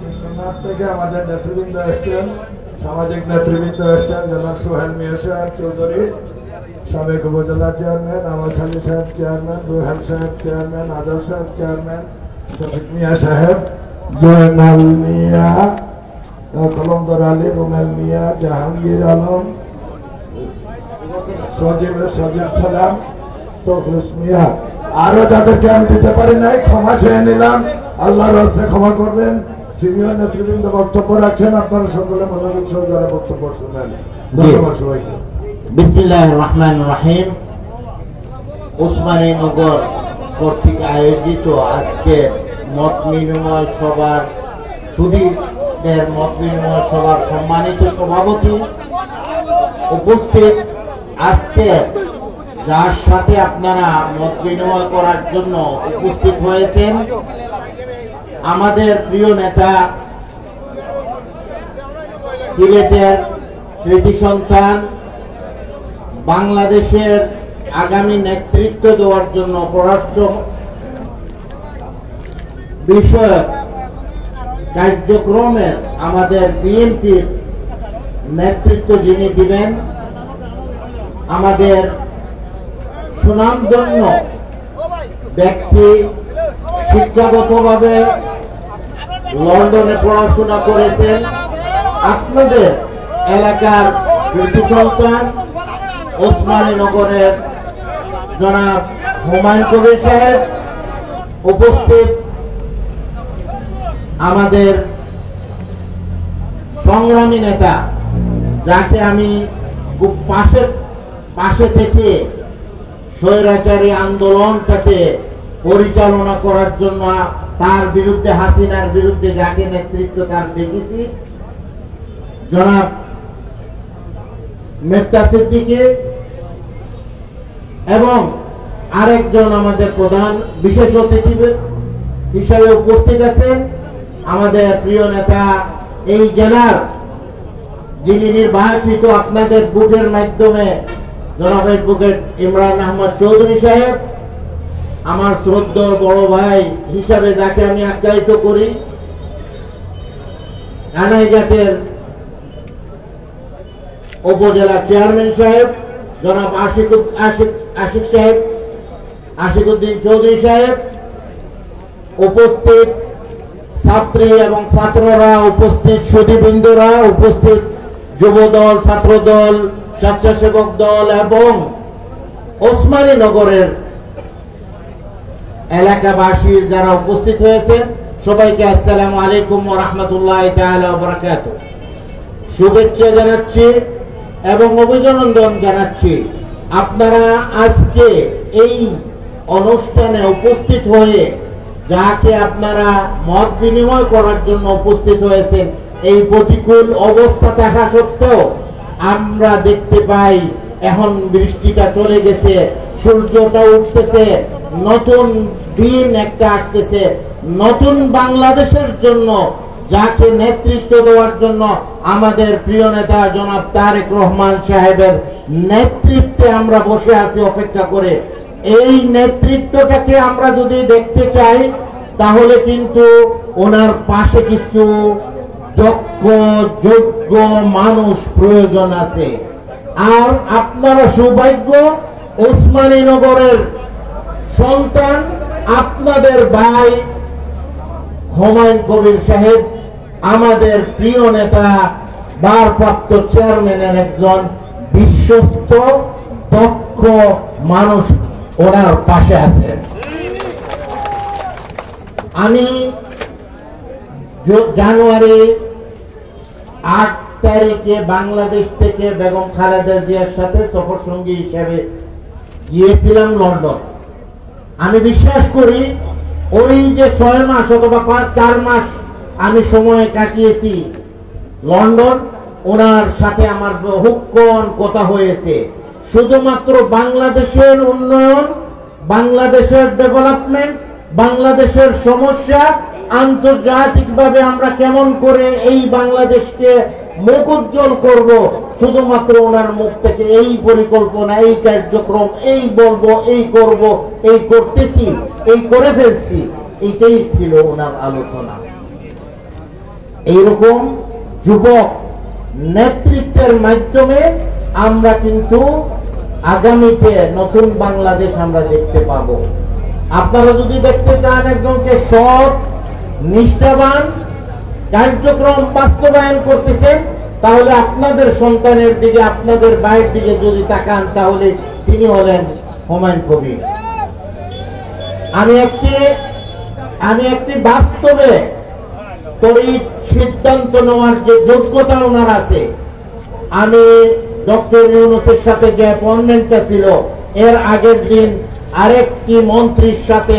কৃষ্ণনাথ থেকে আমাদের নেতৃবৃন্দ এসছেন, সামাজিক নেতৃবৃন্দ এসছেন, জনাব সোহেল মিয়া সাহেব চৌধুরী, সাবেক উপজেলা চেয়ারম্যান, আমাজ আলী সাহেব চেয়ারম্যান, রোহেল সাহেব চেয়ারম্যান, আজল সাহেব চেয়ারম্যান, শফিক মিয়া সাহেব, জয়নাল মিয়া, কলমদর আলী, রুমেল মিয়া, জাহাঙ্গীর আলম, সজিব সালাম, তখলুস মিয়া, আরো যাদেরকে আমি দিতে পারি নাই ক্ষমা চেয়ে নিলাম, আল্লাহর রাস্তায় ক্ষমা করবেন। সিনিয়র নেতৃবৃন্দ বক্তব্য রাখছেন, আপনারা সকলে মনোযোগ সহকারে বক্তব্য শুনেন। ধন্যবাদ সবাইকে। বিসমিল্লাহির রহমানির রহিম। উসমানীনগর কর্তৃক আয়োজিত আজকের মত বিনিময় সভার সুদীপের মত বিনিময় সভার সম্মানিত সভাপতি উপস্থিত, আজকে যার সাথে আপনারা মত বিনিময় করার জন্য উপস্থিত হয়েছেন, আমাদের প্রিয় নেতা, সিলেটের কৃতি সন্তান, বাংলাদেশের আগামী নেতৃত্ব দেওয়ার জন্য পররাষ্ট্র বিষয়ক কার্যক্রমের আমাদের বিএনপির নেতৃত্ব যিনি দিবেন, আমাদের সুনামধন্য ব্যক্তি, শিক্ষাগতভাবে লন্ডনে পড়াশোনা করেছেন, আপনাদের এলাকার কৃতি সন্তান ওসমানীনগরের জনাব হুমায়ুন কবির সাহেব উপস্থিত, আমাদের সংগ্রামী নেতা, যাকে আমি খুব পাশে থেকে স্বৈরাচারী আন্দোলনটাকে পরিচালনা করার জন্য তার বিরুদ্ধে, হাসিনার বিরুদ্ধে যাকে নেতৃত্ব তার দেখেছি, জনাব মেফতা সিদ্দিকী এবং আরেকজন আমাদের প্রধান বিশেষ অতিথি হিসেবে উপস্থিত আছেন আমাদের প্রিয় নেতা, এই জেলার যিনি নির্বাচিত আপনাদের বুথের মাধ্যমে জনাব অ্যাডভোকেট ইমরান আহমদ চৌধুরী সাহেব, আমার শ্রদ্ধেয় বড় ভাই হিসাবে যাকে আমি আখ্যায়িত করি, কানাইঘাটের উপজেলা চেয়ারম্যান সাহেব জনাব আশিক সাহেব, আশিকুদ্দিন চৌধুরী সাহেব, উপস্থিত ছাত্রী এবং ছাত্ররা, উপস্থিত সুধীবৃন্দরা, উপস্থিত যুবদল, ছাত্রদল, স্বেচ্ছাসেবক দল এবং ওসমানী নগরের এলাকাবাসীর যারা উপস্থিত হয়েছেন, সবাইকে আসসালামু আলাইকুম ওয়া রাহমাতুল্লাহি তাআলা ওয়া বারাকাতুহু। শুভেচ্ছা জানাচ্ছি এবং অভিনন্দন জানাচ্ছি। আপনারা আজকে এই অনুষ্ঠানে উপস্থিত হয়ে যাকে আপনারা মত বিনিময় করার জন্য উপস্থিত হয়েছেন, এই প্রতিকূল অবস্থা থাকা সত্ত্বেও আমরা দেখতে পাই এখন বৃষ্টিটা চলে গেছে, সূর্যটা উঠতেছে, নতুন দিন একটা আসতেছে, নতুন বাংলাদেশের জন্য যাকে নেতৃত্ব দেওয়ার জন্য আমাদের প্রিয় নেতা জনাব তারেক রহমান সাহেবের নেতৃত্বে আমরা বসে আছি অপেক্ষা করে। এই নেতৃত্বটাকে আমরা যদি দেখতে চাই তাহলে কিন্তু ওনার পাশে কিছু দক্ষ যোগ্য মানুষ প্রয়োজন আছে। আর আপনারা সৌভাগ্য, ওসমানী নগরের সন্তান আপনাদের ভাই হুমায়ুন কবির সাহেব আমাদের প্রিয় নেতা, ভারপ্রাপ্ত চেয়ারম্যানের একজন বিশ্বস্ত দক্ষ মানুষ ওনার পাশে আছেন। আমি জানুয়ারি 8 তারিখে বাংলাদেশ থেকে বেগম খালেদা জিয়ার সাথে সফর সঙ্গী হিসেবে গিয়েছিলাম লন্ডন। আমি বিশ্বাস করি ওই যে 6 মাস অথবা 4 মাস আমি সময় কাটিয়েছি লন্ডন, ওনার সাথে আমার বহুক্ষণ কথা হয়েছে শুধুমাত্র বাংলাদেশের উন্নয়ন, বাংলাদেশের ডেভেলপমেন্ট, বাংলাদেশের সমস্যা, আন্তর্জাতিকভাবে আমরা কেমন করে এই বাংলাদেশকে মুখ উজ্জ্বল করব, শুধুমাত্র ওনার মুখ থেকে এই পরিকল্পনা, এই কার্যক্রম, এই বলবো, এই করব, এই করতেছি, এই করে ফেলছি, এইটাই ছিল ওনার আলোচনা। এইরকম যুবক নেতৃত্বের মাধ্যমে আমরা কিন্তু আগামীতে নতুন বাংলাদেশ আমরা দেখতে পাবো। আপনারা যদি দেখতে চান একজনকে সৎ, নিষ্ঠাবান, কার্যক্রম বাস্তবায়ন করতেছেন, তাহলে আপনাদের সন্তানের দিকে, আপনাদের ভাইয়ের দিকে যদি তাকান তাহলে তিনি হলেন হুমায়ুন কবির। আমি একটি বাস্তবে তড়িৎ সিদ্ধান্ত নেওয়ার যে যোগ্যতা ওনার আছে, আমি ডক্টর ইউনূসের সাথে যে অ্যাপয়েন্টমেন্টটা ছিল, এর আগের দিন আরেকটি মন্ত্রীর সাথে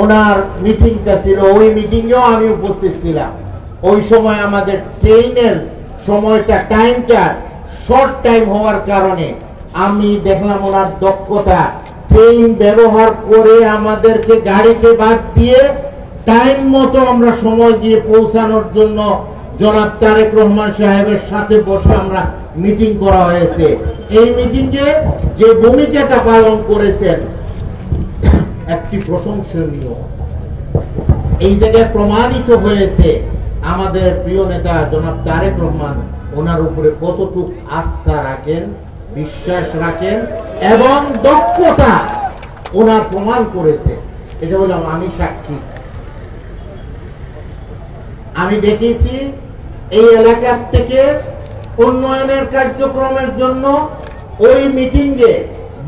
ওনার মিটিংটা ছিল, ওই মিটিংয়েও আমি উপস্থিত ছিলাম। ওই সময় আমাদের ট্রেনের সময়টা, টাইমটা শর্ট টাইম হওয়ার কারণে আমি দেখলাম ওনার দক্ষতা, ট্রেন ব্যবহার করে আমাদেরকে গাড়িকে বাদ দিয়ে টাইম মতো আমরা সময় দিয়ে পৌঁছানোর জন্য জনাব তারেক রহমান সাহেবের সাথে বসে আমরা মিটিং করা হয়েছে। এই মিটিংয়ে যে ভূমিকাটা পালন করেছেন একটি প্রশংসনীয়। এই জায়গায় প্রমাণিত হয়েছে আমাদের প্রিয় নেতা জনাব তারেক রহমান ওনার উপরে কতটুকু আস্থা রাখেন, বিশ্বাস রাখেন এবং দক্ষতা ওনার প্রমাণ করেছে। এটা বললাম আমি সাক্ষী। আমি দেখেছি এই এলাকার থেকে উন্নয়নের কার্যক্রমের জন্য ওই মিটিংয়ে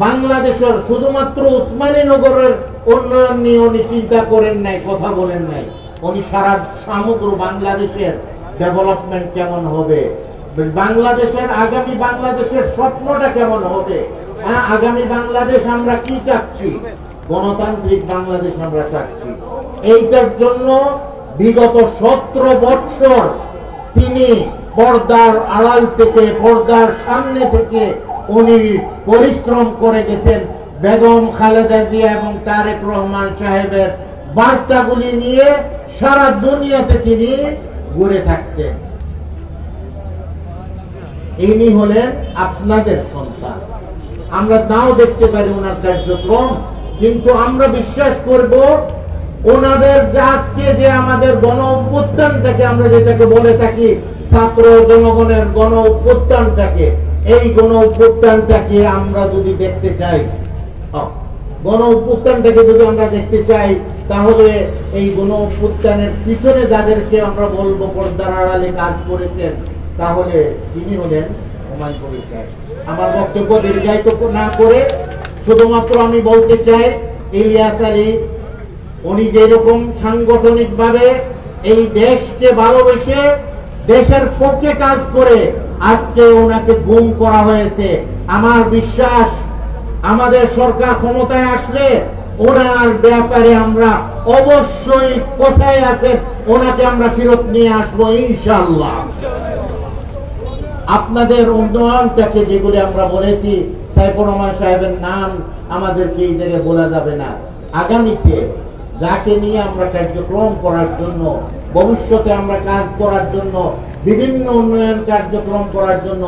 বাংলাদেশের শুধুমাত্র ওসমানী নগরের উন্নয়ন নিয়ে উনি চিন্তা করেন নাই, কথা বলেন নাই। উনি সারা সমগ্র বাংলাদেশের ডেভেলপমেন্ট কেমন হবে, বাংলাদেশের আগামী বাংলাদেশের স্বপ্নটা কেমন হবে, আগামী বাংলাদেশ আমরা কি চাচ্ছি, গণতান্ত্রিক বাংলাদেশ আমরা চাচ্ছি। এইটার জন্য বিগত 17 বছর তিনি পর্দার আড়াল থেকে, পর্দার সামনে থেকে উনি পরিশ্রম করে গেছেন। বেগম খালেদা জিয়া এবং তারেক রহমান সাহেবের বার্তাগুলি নিয়ে সারা দুনিয়াতে তিনি ঘুরে থাকছেন। ইনি হলেন আপনাদের সন্তান। আমরা নাও দেখতে পারি ওনার কার্যক্রম, কিন্তু আমরা বিশ্বাস করব ওনাদের আজকে যে আমাদের গণ অভ্যুত্থানটাকে আমরা যেটাকে বলে থাকি ছাত্র জনগণের গণ অভ্যুত্থানটাকে, এই গণ অভ্যুত্থানটাকে আমরা যদি দেখতে চাই, গণ অভ্যুত্থানটাকে যদি আমরা দেখতে চাই, তাহলে এই গণ অভ্যুত্থানের পিছনে যাদেরকে আমরা বলবো পর্দার আড়ালে কাজ করেছেন, তাহলে তিনি হলেন হুমায়ুন কবির সাহেব। আমার বক্তব্য দীর্ঘায়িত না করে শুধুমাত্র আমি বলতে চাই, ইলিয়াস আলী উনি যেরকম সাংগঠনিক ভাবে এই দেশকে ভালোবেসে দেশের পক্ষে কাজ করে আজকে ওনাকে গুম করা হয়েছে, আমার বিশ্বাস আমাদের সরকার ক্ষমতায় আসলে ওনার ব্যাপারে আমরা অবশ্যই কোথায় আছেন ওনাকে আমরা ফেরত নিয়ে আসবো ইনশাআল্লাহ। আপনাদের উন্নয়নটাকে যেগুলি আমরা বলেছি, সাইফুর রহমান সাহেবের নাম আমাদেরকে এই জায়গায় বলা যাবে না। আগামীতে যাকে নিয়ে আমরা কার্যক্রম করার জন্য, ভবিষ্যতে আমরা কাজ করার জন্য, বিভিন্ন উন্নয়ন কার্যক্রম করার জন্য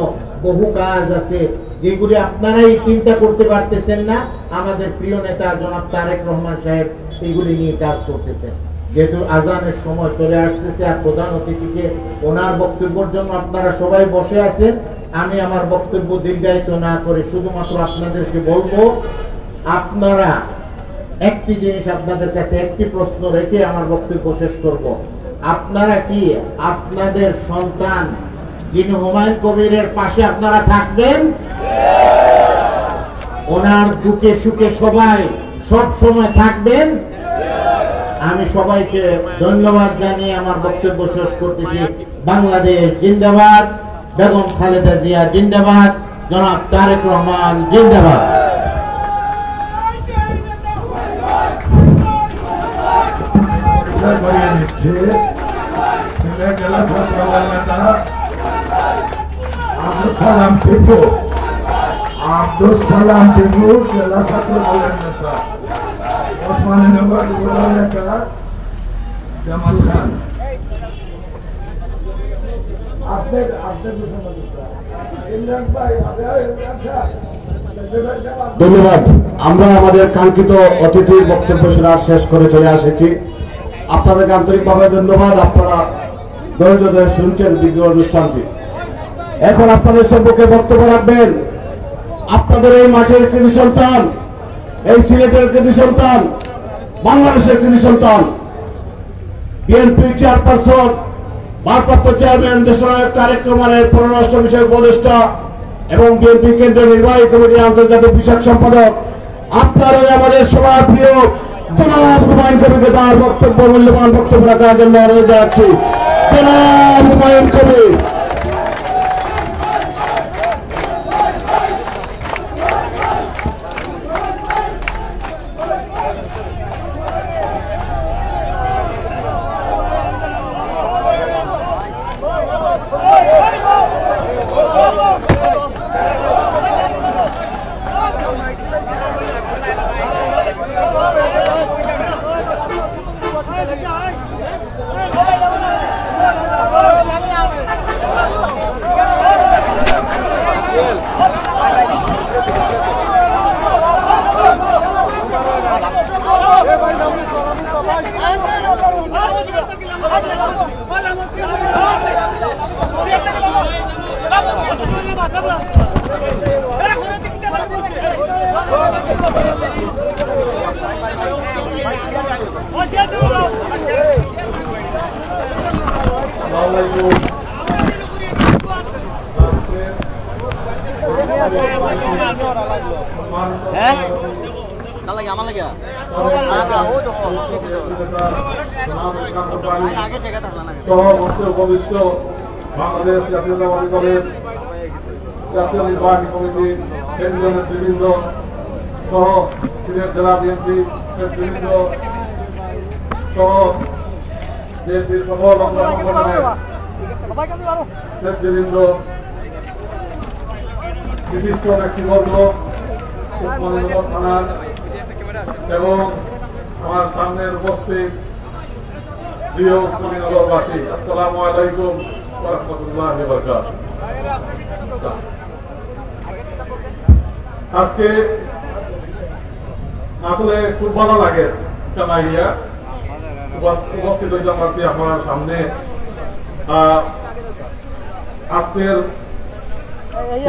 বহু কাজ আছে যেগুলি আপনারাই চিন্তা করতে পারতেছেন না। আমাদের প্রিয় নেতা জনাব তারেক রহমান সাহেব এগুলি নিয়ে কাজ করতেছেন। যেহেতু আজানের সময় চলে আসতেছে আর প্রধান অতিথিকে ওনার বক্তব্যের জন্য আপনারা সবাই বসে আছেন, আমি আমার বক্তব্য দীর্ঘায়িত না করে শুধুমাত্র আপনাদেরকে বলবো, আপনারা একটি জিনিস আপনাদের কাছে একটি প্রশ্ন রেখে আমার বক্তব্য শেষ করব। আপনারা কি আপনাদের সন্তান যিনি হুমায়ুন কবিরের পাশে আপনারা থাকবেন? ওনার দুঃখে সুখে সবাই সব সময় থাকবেন? আমি সবাইকে ধন্যবাদ জানিয়ে আমার বক্তব্য শেষ করতেছি। বাংলাদেশ জিন্দাবাদ, বেগম খালেদা জিয়া জিন্দাবাদ, জনাব তারেক রহমান জিন্দাবাদ। আব্দুল সালাম টিপু জেলা ছাত্র দলের নেতা, ওসমানীনগর উপজেলা নেতা জামাল খান। ধন্যবাদ। আমরা আমাদের কাঙ্ক্ষিত অতিথির বক্তব্য শোনা শেষ করে চলে এসেছি। আপনাদেরকে আন্তরিকভাবে ধন্যবাদ। আপনারা ধৈর্য ধরে শুনছেন বিজ্ঞ অনুষ্ঠানটি। এখন আপনাদের সম্পর্কে বক্তব্য রাখবেন আপনাদের এই মাঠের কৃতি সন্তান, এই সিলেটের কৃতি সন্তান, বাংলাদেশের কৃতি সন্তান, বিএনপি চেয়ারপারসন, ভারপ্রাপ্ত চেয়ারম্যান দেশনায়ক তারেক রহমানের পররাষ্ট্র বিষয়ক উপদেষ্টা এবং বিএনপি কেন্দ্রীয় নির্বাহী কমিটির আন্তর্জাতিক বিষয়ক সম্পাদক, আপনারা আমাদের সবার প্রিয় জনাব হুমায়ুন কবিরকে তার বক্তব্য, মূল্যবান বক্তব্য রাখার জন্য অনুরোধ জানাচ্ছি। জনাব হুমায়ুন কবির। বাংলাদেশ জাতীয়তাবাদী দলের জাতীয় নির্বাহী কমিটি, কেন্দ্রীয় নেতৃবৃন্দ সহ সিলেট জেলা বিএনপি নেতৃবৃন্দ, সহ বিএনপির সকল নেতৃবৃন্দ, বিশিষ্ট ব্যক্তিবর্গ, উসমানীনগর থানার এবং আমার সামনের উপস্থিত প্রিয় উসমানীনগরবাসী, আসসালামু আলাইকুম ওয়া রাহমাতুল্লাহি ওয়া বারাকাতুহু। আজকে আসলে খুব ভালো লাগে কানাইয়া উপস্থিত হইতে পারছি আপনার সামনে। আজকের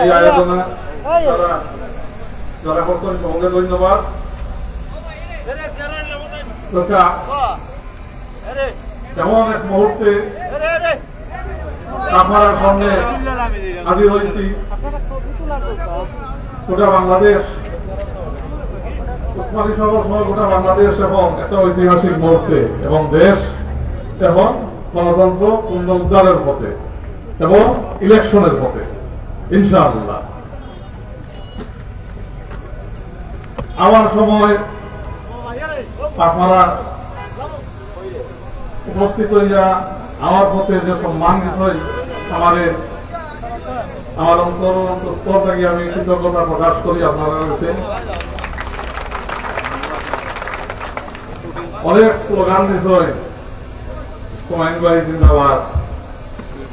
এই আয়োজনে যারা করতেন সঙ্গে ধন্যবাদ। এমন এক মুহূর্তে আপনার সামনে হাজির হয়েছি, গোটা বাংলাদেশ, উসমানী শহর সহ গোটা বাংলাদেশ এবং একটা ঐতিহাসিক মুহূর্তে, এবং দেশ এখন গণতন্ত্র পুনরুদ্ধারের পথে এবং ইলেকশনের পথে ইনশাআল্লাহ। আমার সময় আপনারা উপস্থিত হইয়া আমার পথে যে সম্মান বিষয় আমার অন্তরস্তর থেকে আমি কৃতজ্ঞতা প্রকাশ করি আপনারা কাছে। অনেক স্লোগান বিষয় কমাইনবাড়ি জিন্দাবাদ,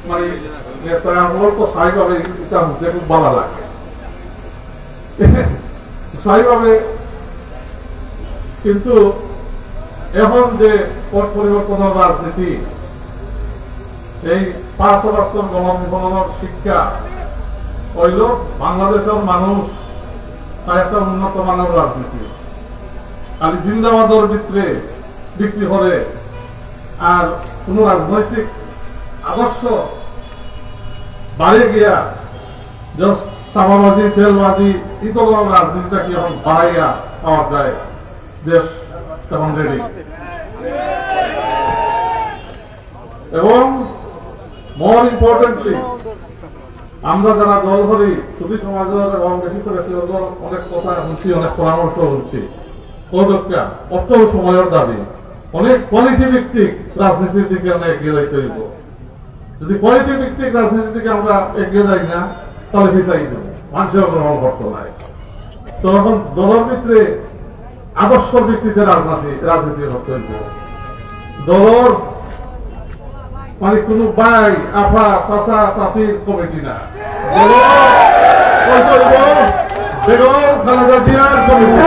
মানে নেতাগুলো তো স্থায়ীভাবে ইচ্ছা হচ্ছে, খুব ভালো লাগে স্থায়ীভাবে। কিন্তু এখন যে পট পরিবর্তনের রাজনীতি, এই 5 বছর গণবিপণনের শিক্ষা হইল বাংলাদেশের মানুষ তার একটা উন্নত মানের রাজনীতি খালি জিন্দাবাদর ভিতরে বিক্রি করে, আর কোন রাজনৈতিক আদর্শ বাইরে গিয়া জাস্ট চাপাবাজি, তেলবাজি, ইতর রাজনীতিটা কি এখন বাড়াইয়া পাওয়া যায়। দেশ তখন রেডি, এবং মোর ইম্পর্টেন্টলি আমরা যারা দল করি সুধী সমাজের এবং বেশি করে অনেক কথা শুনছি, অনেক পরামর্শ শুনছি, অর্থ সময়ের দাবি, অনেক কোয়ালিটি ভিত্তিক রাজনীতির দিকে আমরা এগিয়ে যাইতে হইব। যদি কোয়ালিটি ভিত্তিক রাজনীতির দিকে আমরা এগিয়ে যাই না, তাহলে পিছাই যাব, মানুষের গ্রহণ করতে নাই। তো এখন দলের ভিতরে আদর্শ ভিত্তিতে রাজনীতি করতে হইব। দলর মানে কোন ভাই, আফা, চাচা, চাচির কমিটি না, বেগম খালেদা জিয়ার কমিটি।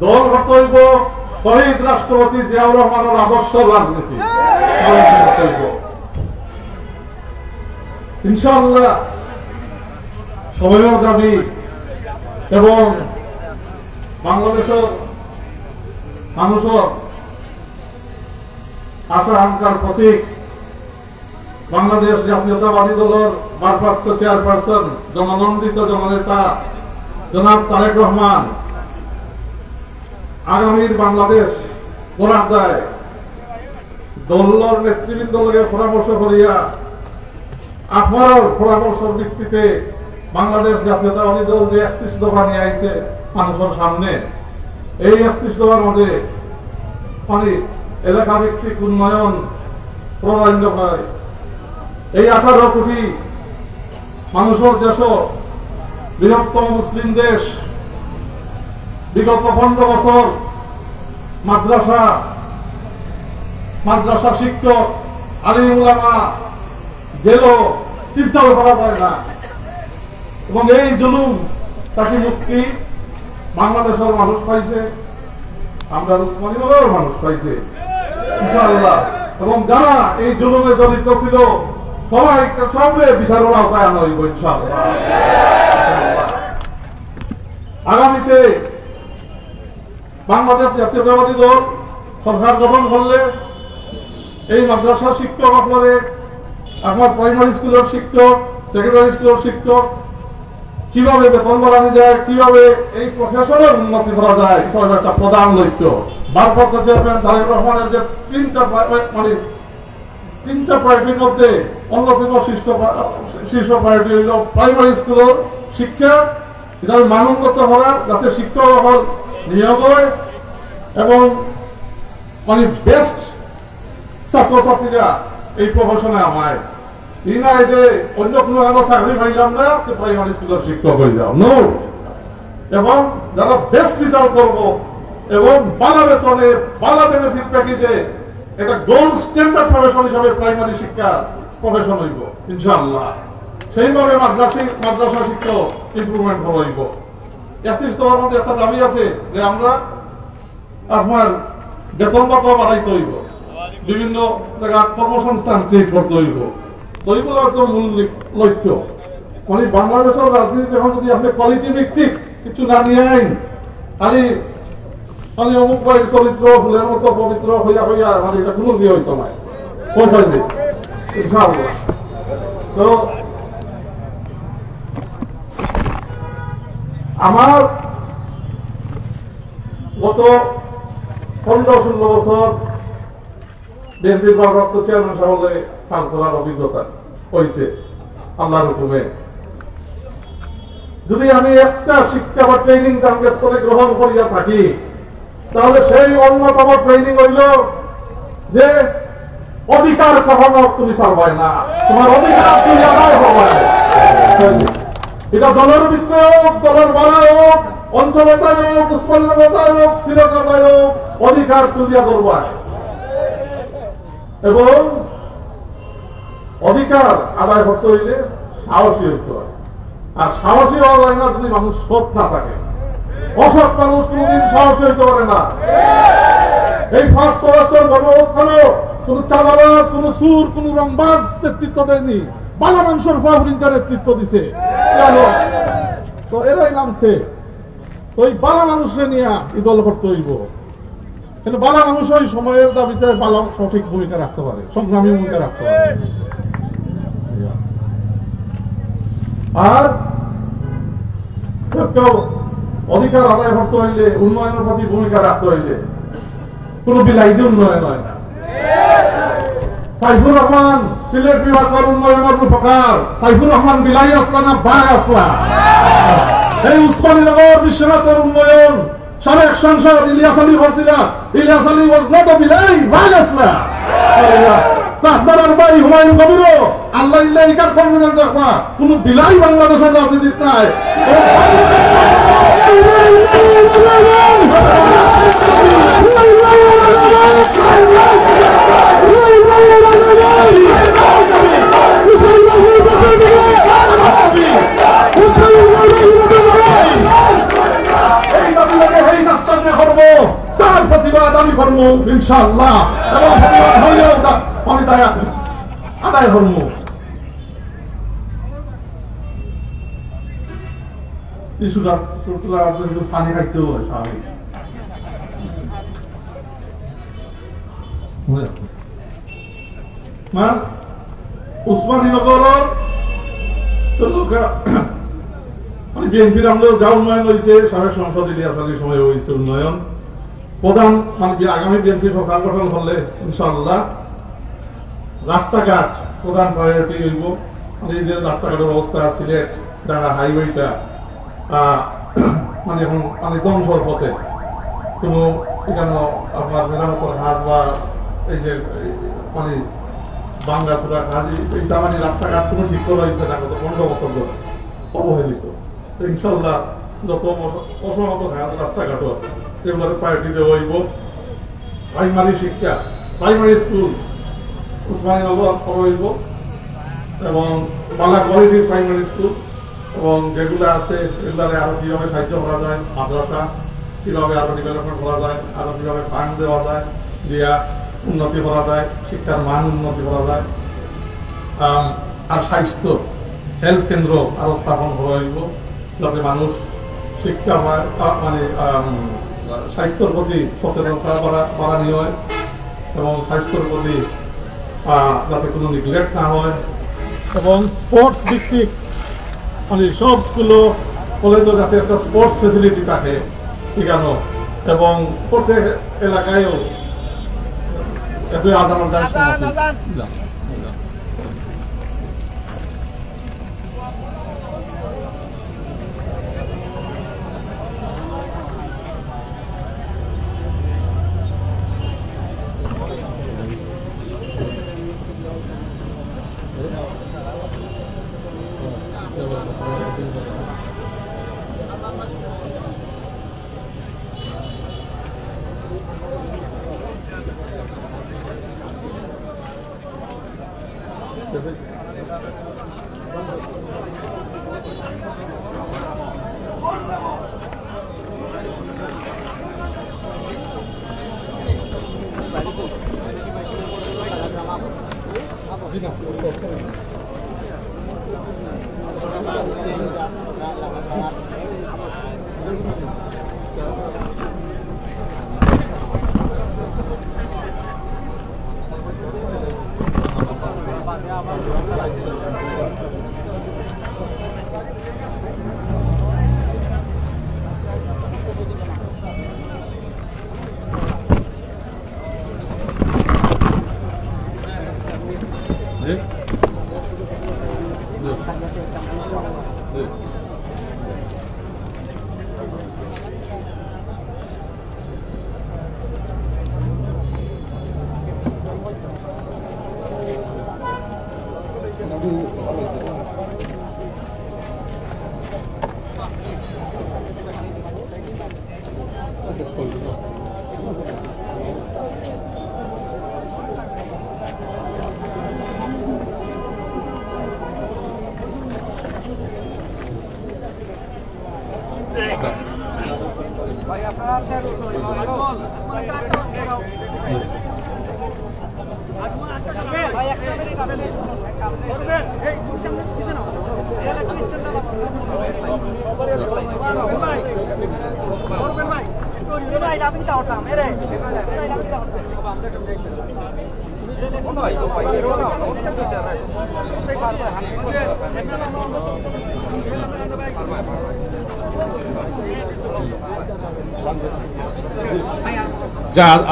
দল হতে হইব শহীদ রাষ্ট্রপতি জিয়াউর রহমানের আদর্শ রাজনীতি ইনশাআল্লাহ। সময়ের দাবি এবং বাংলাদেশের মানুষের আশা আকাঙ্ক্ষার প্রতীক বাংলাদেশ জাতীয়তাবাদী দলের ভারপ্রাপ্ত চেয়ারপারসন, জননন্দিত জননেতা জনাব তারেক রহমান আগামীর বাংলাদেশ গড়ার দায় দলের নেতৃবৃন্দকে পরামর্শ করিয়া আপনার পরামর্শের ভিত্তিতে বাংলাদেশ জাতীয়তাবাদী দল যে 31 দফা নিয়ে আইছে মানুষের সামনে, এই 31 দফার মধ্যে মানে এলাকা ভিত্তিক উন্নয়ন প্রাধান্য পায়। এই 18 কোটি মানুষের দেশ, বৃহত্তম মুসলিম দেশ, বিগত 15 বছর মাদ্রাসা শিক্ষক, আলিম উলামা গেল, চিন্তাও করা যায় না। এবং এই জুলুম তাকে মুক্তি বাংলাদেশের মানুষ পাইছে, আমরা উসমানীনগরের মানুষ পাইছে ইনশাআল্লাহ। এবং যারা এই জুলুমে জড়িত ছিল সবাই সবরে বিচারের আওতায় আনা হইব ইনশাআল্লাহ। আগামীতে বাংলাদেশ জাতীয়তাবাদী দল সরকার গঠন করলে এই মাদ্রাসা শিক্ষক, আপনার প্রাইমারি স্কুলের শিক্ষক, সেকেন্ডারি স্কুলের শিক্ষক, কিভাবে বেতন বাড়ানো যায়, কিভাবে এই প্রশাসনের উন্নতি করা যায়, এটা একটা প্রধান লক্ষ্য। ভারপ্রাপ্ত চেয়ারম্যান তারেক রহমানের যে তিনটা প্রায়োরিটির মধ্যে অন্যতম শীর্ষ প্রায়োরিটি হল প্রাইমারি স্কুলের শিক্ষা, এটা মানোন্নত করার, যাতে শিক্ষক নিয়োগ হয় এবং বেস্ট ছাত্রছাত্রীরা এই প্রফেশনে আমায় এই নাই যে অন্য কোনো চাকরি পাইলাম না প্রাইমারি স্কুলের শিক্ষক হয়ে যাও, নো। এবং যারা বেস্ট রেজাল্ট করবো এবং বালা বেতনে বালা বেনিফিট প্যাকেজে একটা গোল্ড স্ট্যান্ডার্ড প্রফেশন হিসাবে প্রাইমারি শিক্ষা প্রফেশন হইব ইনশাআল্লাহ। সেইভাবে মাদ্রাসা শিক্ষক ইমপ্রুভমেন্ট হইব। 31 দফার মধ্যে একটা দাবি আছে যে আমরা আপনার বেতন ভাতা বাড়াইতে হইব, বিভিন্ন জায়গায় কর্মসংস্থান ক্রিয়েট করতে হইব। তো এইগুলো হচ্ছে মূল লক্ষ্য। বাংলাদেশের রাজনীতি এখন যদি আপনি কোয়ালিটি ভিত্তিক কিছু না নিয়ে আইন, খালি অমুক বাড়ির চরিত্র ফুলের মতো পবিত্র হইয়া হইয়া এটা কোনো দিয়ে হইতো না, পৌঁছাইবে ইনশাআল্লাহ। তো আমার গত 15-16 বছর বিএনপির ভারপ্রাপ্ত চেয়ারম্যান সাহেবের কাজ করার অভিজ্ঞতা হয়েছে আল্লাহর হুকুমে। যদি আমি একটা শিক্ষা বা ট্রেনিং টার্গেট করে গ্রহণ করিয়া থাকি, তাহলে সেই অন্যতম ট্রেনিং হইল যে অধিকার কখনো তুমি ছাড়বাই না, তোমার অধিকার তুমি আদায় হবে। এটা দলের ভিতরে হোক, দলের বাইরে হোক, অঞ্চলতায় হোক, উসমানীয়তায় হোক, শ্রীলঙ্কায় হোক, অধিকার তুলিয়া ধরবাই এবং অধিকার আদায় করতে হইলে সাহসী হইতে হয়। আর সাহসী হওয়া যায় না যদি মানুষ সৎ না থাকে। অসৎ মানুষ কোনদিন সাহসী হইতে পারে না। এই 5 বছর গণঅভ্যুত্থানে কোন চাঁদাবাজ, কোন সুর, কোন রংবাজ নেতৃত্ব দেয়নি, বালা মানুষের ফাহরিনটা নেতৃত্ব দিছে। তো এরাই নামছে। তো এই বালা মানুষকে নিয়ে ইদল করতে হইব। কিন্তু বালা মানুষ ওই সময়ের দাবিতে বালা সঠিক ভূমিকা রাখতে পারে, সংগ্রামী ভূমিকা রাখতে পারে। আর কেউ অধিকার আদায় করতে হইলে, উন্নয়নের প্রতি ভূমিকা রাখতে হইলে কোন বিলাইতে উন্নয়ন হয় না। সাইফুর রহমান সিলেট বিভাগের উন্নয়নের রূপকার। সাইফুর রহমান বিলাই আসলা না বাঘ আসলা? এই উসমানীনগর বিশ্বনাথের উন্নয়ন সাবেক সাংসদ ইলিয়াস আলী ভর্তিলা, Ilias Ali was not a বিলাই, বাঘ আসলা। আপনার ভাই হুমায়ুন কবিরও আল্লাহ ইল্লাহ ইকার কনফিডেন্স রাখবা, কোন বিলাই বাংলাদেশের রাজনীতি নাই। তার প্রতিবাদ আমি করবো ইনশাআল্লাহ, এবং প্রতিবাদ হইলেও আমি আদায় করবো। পানি খাইতে হয় স্বাভাবিক। উসমানীনগর বিএনপির আমলেও যা উন্নয়ন হয়েছে, সাবেক সংসদ ইলিয়াস আলীর সময় হয়েছে উন্নয়ন। প্রধান আগামী বিএনপি সরকার গঠন করলে ইনশাআল্লাহ রাস্তাঘাট প্রধান প্রায়োরিটি হইব। এই যে রাস্তাঘাটের অবস্থা, সিলেট ঢাকা হাইওয়েটা এখন ধ্বংসর পথে, কোন এখানে আপনার মেরামতের কাজ বা এই যে বাঙ্গাচুরা কাজ, এইটা রাস্তাঘাট কোনো ঠিক করা হয়েছে না, গত 15 বছর ধরে অবহেলিত। ইনশাল্লাহ যত অসংখ্য রাস্তাঘাট এগুলোর প্রায়োরিটি দেওয়া হইব। প্রাইমারি শিক্ষা, প্রাইমারি স্কুল উসমানীনগর হইব এবং বালা কোয়ালিটির প্রাইমারি স্কুল, এবং যেগুলো আছে এগুলারে আরো কিভাবে সাহায্য করা যায়, মাদ্রাসা কিভাবে আরো ডেভেলপমেন্ট করা যায়, আরো কিভাবে ফান্ড দেওয়া যায়, দিয়া উন্নতি করা যায়, শিক্ষার মান উন্নতি করা যায়। আর স্বাস্থ্য হেলথ কেন্দ্র আরো স্থাপন করা হইব, যাতে মানুষ শিক্ষা স্বাস্থ্যের প্রতি সচেতনতা বাড়ানো হয় এবং স্বাস্থ্যের প্রতি যাতে কোনো নেগলেক্ট না হয়, এবং স্পোর্টস ভিত্তিক মানে সব স্কুলও কলেজও যাতে একটা স্পোর্টস ফেসিলিটি থাকে ঠিকানো, এবং প্রত্যেক এলাকায়ও আজানোর দায়িত্ব।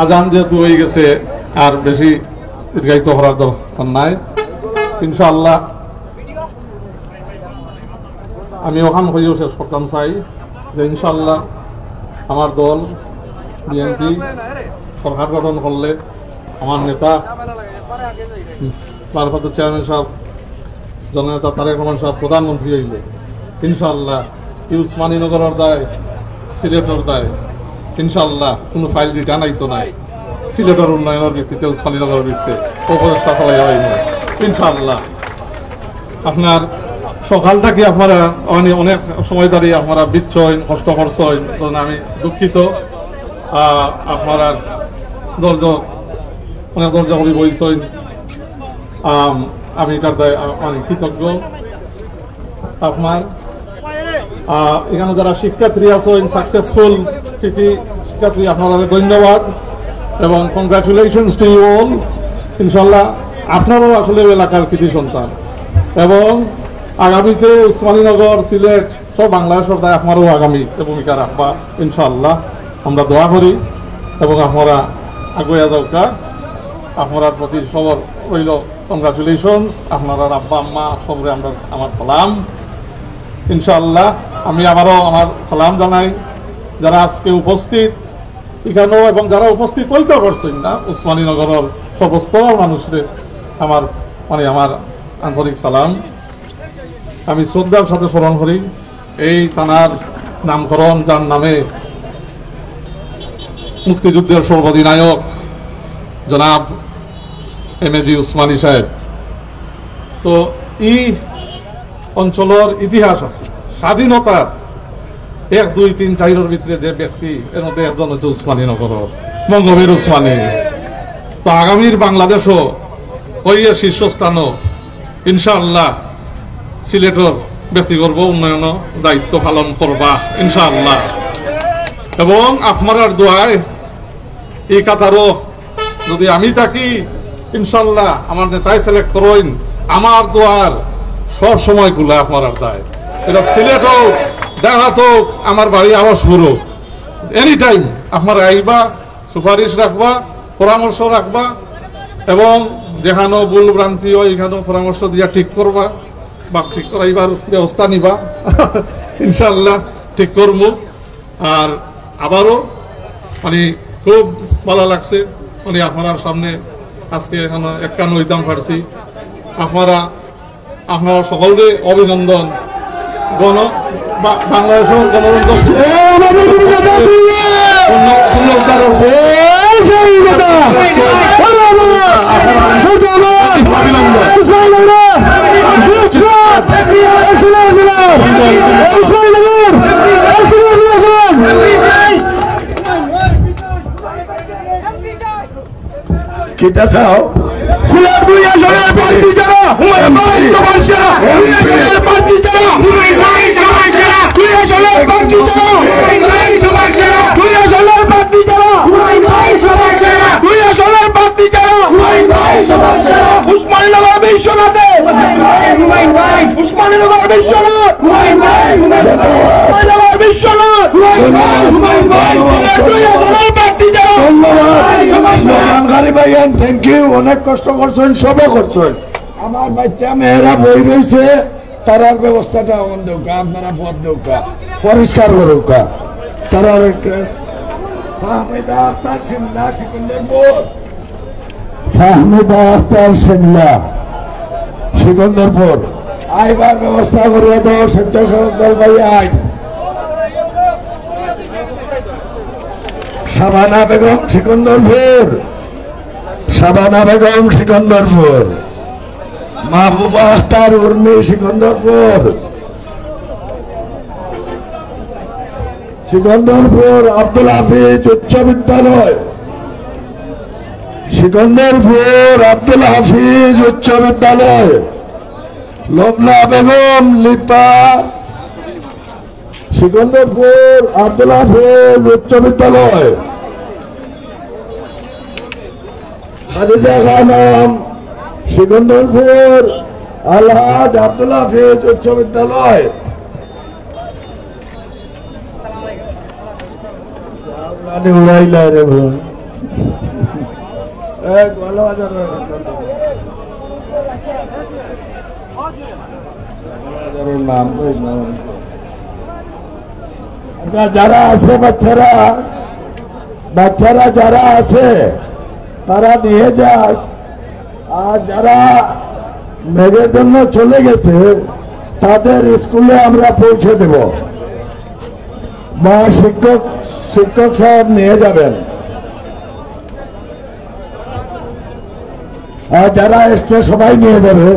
আজান যেহেতু হয়ে গেছে আর বেশি দীর্ঘায়িত করার দরকার নাই। ইনশাআল্লাহ আমি ওখান হয়েও শেষ করতাম চাই যে ইনশাআল্লাহ আমার দল বিএনপি সরকার গঠন করলে আমার নেতা ভারপ্রাপ্ত চেয়ারম্যান সাহেব জননেতা তারেক রহমান সাহেব প্রধানমন্ত্রী হইলে ইনশাআল্লাহ উসমানীনগরের দায় সিলেটের দায় ইনশাআল্লাহ কোনো ফাইল রিটার্ন আইতো নাই। সিলেটের উন্নয়নের ভিত্তিতে উসমানীনগরের ভিত্তিতে উপদেষ্টা ফলাই হয় না ইনশাআল্লাহ। আপনার সকাল থেকে আপনারা অনেক সময় দাঁড়িয়ে আপনারা বিচ্ছয় কষ্ট করছেন, আমি দুঃখিত। আপনারা ধৈর্য অনেক ধৈর্য করে বইছেন, আমি এটার দায় অনেক কৃতজ্ঞ। আপনার এখানে যারা শিক্ষার্থী আছেন সাকসেসফুল শিক্ষার্থী আপনারা ধন্যবাদ এবং কংগ্রাচুলেশনস টু ইউ অল। ইনশাল্লাহ আপনারাও আসলে এলাকার কৃতি সন্তান এবং আগামীতে উসমানীনগর সিলেট সব বাংলাদেশের দায় আপনারও আগামী ভূমিকা রাখবা ইনশাআল্লাহ। আমরা দোয়া করি এবং আপনারা আগুয়া যাওকা। আপনার প্রতি সবর রইল কংগ্রাচুলেশনস। আপনারা আব্বা আম্মা সবরে আমরা আমার সালাম ইনশাআল্লাহ। আমি আবারও আমার সালাম জানাই যারা আজকে উপস্থিত এখানেও এবং যারা উপস্থিত হইতে পারছেন না উসমানীনগরের সমস্ত মানুষদের আমার আমার আন্তরিক সালাম। আমি শ্রদ্ধার সাথে স্মরণ করি এই থানার নামকরণ যার নামে মুক্তিযুদ্ধের সর্বাধিনায়ক জনাব এমএজি উসমানী সাহেব। তো এই অঞ্চলের ইতিহাস আছে স্বাধীনতার 1, 2, 3, 4 ভিতরে যে ব্যক্তি এর মধ্যে একজন হচ্ছে উসমানীনগর বঙ্গবীর উসমানী। তো আগামীর বাংলাদেশও হইয়া শীর্ষস্থানও ইনশাআল্লাহ সিলেটের ব্যক্তিগর্ব উন্নয়ন দায়িত্ব পালন করবা ইনশাআল্লাহ। এবং আপনার দোয়ায় এই কাতারও যদি আমি থাকি ইনশাআল্লাহ আমার নেতাই সিলেক্ট করেন আমার দোয়ার সব সময় গুলা আপনার দায় এটা সিলেট হোক, দেহাত হোক, আমার বাড়ি আবাসপুর হোক, এনি টাইম আপনারা আইবা, সুপারিশ রাখবা, পরামর্শ রাখবা এবং যেখানে ভুল ভ্রান্তি হয় এখানেও পরামর্শ দিয়া ঠিক করবা বা ঠিক করাইবার ব্যবস্থা নিবা। ইনশাল্লাহ ঠিক করবো। আর আবারও মানে খুব ভালো লাগছে মানে আপনার সামনে আজকে এখানে একটা নইতাম পারছি। আপনারা সকলকে অভিনন্দন। বাংলাদেশের গণতন্ত্র কিতা চাও সিলেট দুই আসনের প্রার্থী যারা হুমায়ুন ভাই সবার সেরা, প্রার্থী যারা হুমায়ুন ভাই সবার সেরা, দুই আসনের প্রার্থী যারা হুমায়ুন ভাই সবার সেরা, দুই আসনের প্রার্থী যারা হুমায়ুন ভাই সবার সেরা, দুই আসনের প্রার্থী যারা হুমায়ুন ভাই সবার সেরা, উসমানীনগর বিশ্বনাথে হুমায়ুন ভাই, উসমানীনগর বিশ্বনাথ হুমায়ুন ভাই, উসমানীনগর বিশ্বনাথ হুমায়ুন ভাই, হুমায়ুন ভাই, দুই আসনের প্রার্থী যারা ভাইয়ান থ্যাংক ইউ। অনেক কষ্ট করছেন, সবে করছেন। আমার বাচ্চা মেয়েরা বই রয়েছে, তারার ব্যবস্থাটা আমার দৌকা, আপনারা পথ দৌকা পরিষ্কার করুকা। তারা ফাহমিদা আখতার সিমলা সিকন্দরপুর, ফাহমিদা আখতার সিমলা সিকন্দরপুর আইবার ব্যবস্থা করিয়া দাও। স্বেচ্ছাসেবক দল ভাই আই। শাবানা বেগম সিকন্দরপুর, শাবানা বেগম সিকন্দরপুর, মাহবুবা আখতার উর্মি সিকন্দরপুর, সিকন্দরপুর আব্দুল হাফিজ উচ্চ বিদ্যালয়, সিকন্দরপুর আব্দুল হাফিজ উচ্চ বিদ্যালয়, লবনা বেগম লিপা সিকন্দরপুর আব্দুল হাফিজ উচ্চ বিদ্যালয়, খাদিজা খানম সিকন্দরপুর আলহাজ আব্দুল হাফিজ উচ্চ বিদ্যালয়, উড়াইলা রে নাম। আচ্ছা, যারা আছে বাচ্চারা যারা আছে তারা নিয়ে যাক, আর যারা মেঘের জন্য চলে গেছে তাদের স্কুলে আমরা পৌঁছে দেব বা শিক্ষক সাহেব নিয়ে যাবেন। আর যারা এসছে সবাই নিয়ে যাবে,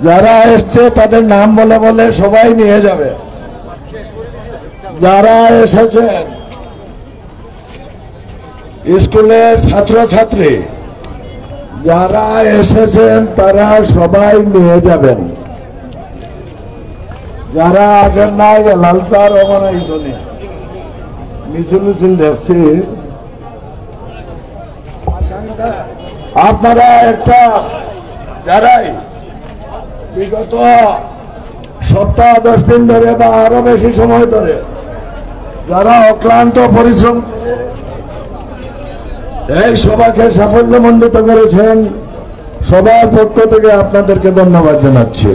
যারা এসছে তাদের নাম বলে বলে সবাই নিয়ে যাবে। যারা এসেছেন স্কুলের ছাত্রছাত্রী যারা এসেছেন তারা সবাই নিয়ে যাবেন। যারা আগের নাই লালচার অবনাইজনে মিছিল দেখছি, আপনারা একটা যারাই বিগত সপ্তাহ 10 দিন ধরে বা আরো বেশি সময় ধরে যারা অক্লান্ত পরিশ্রম করে এই সভাকে সাফল্যমণ্ডিত করেছেন, সবার পক্ষ থেকে আপনাদেরকে ধন্যবাদ জানাচ্ছি।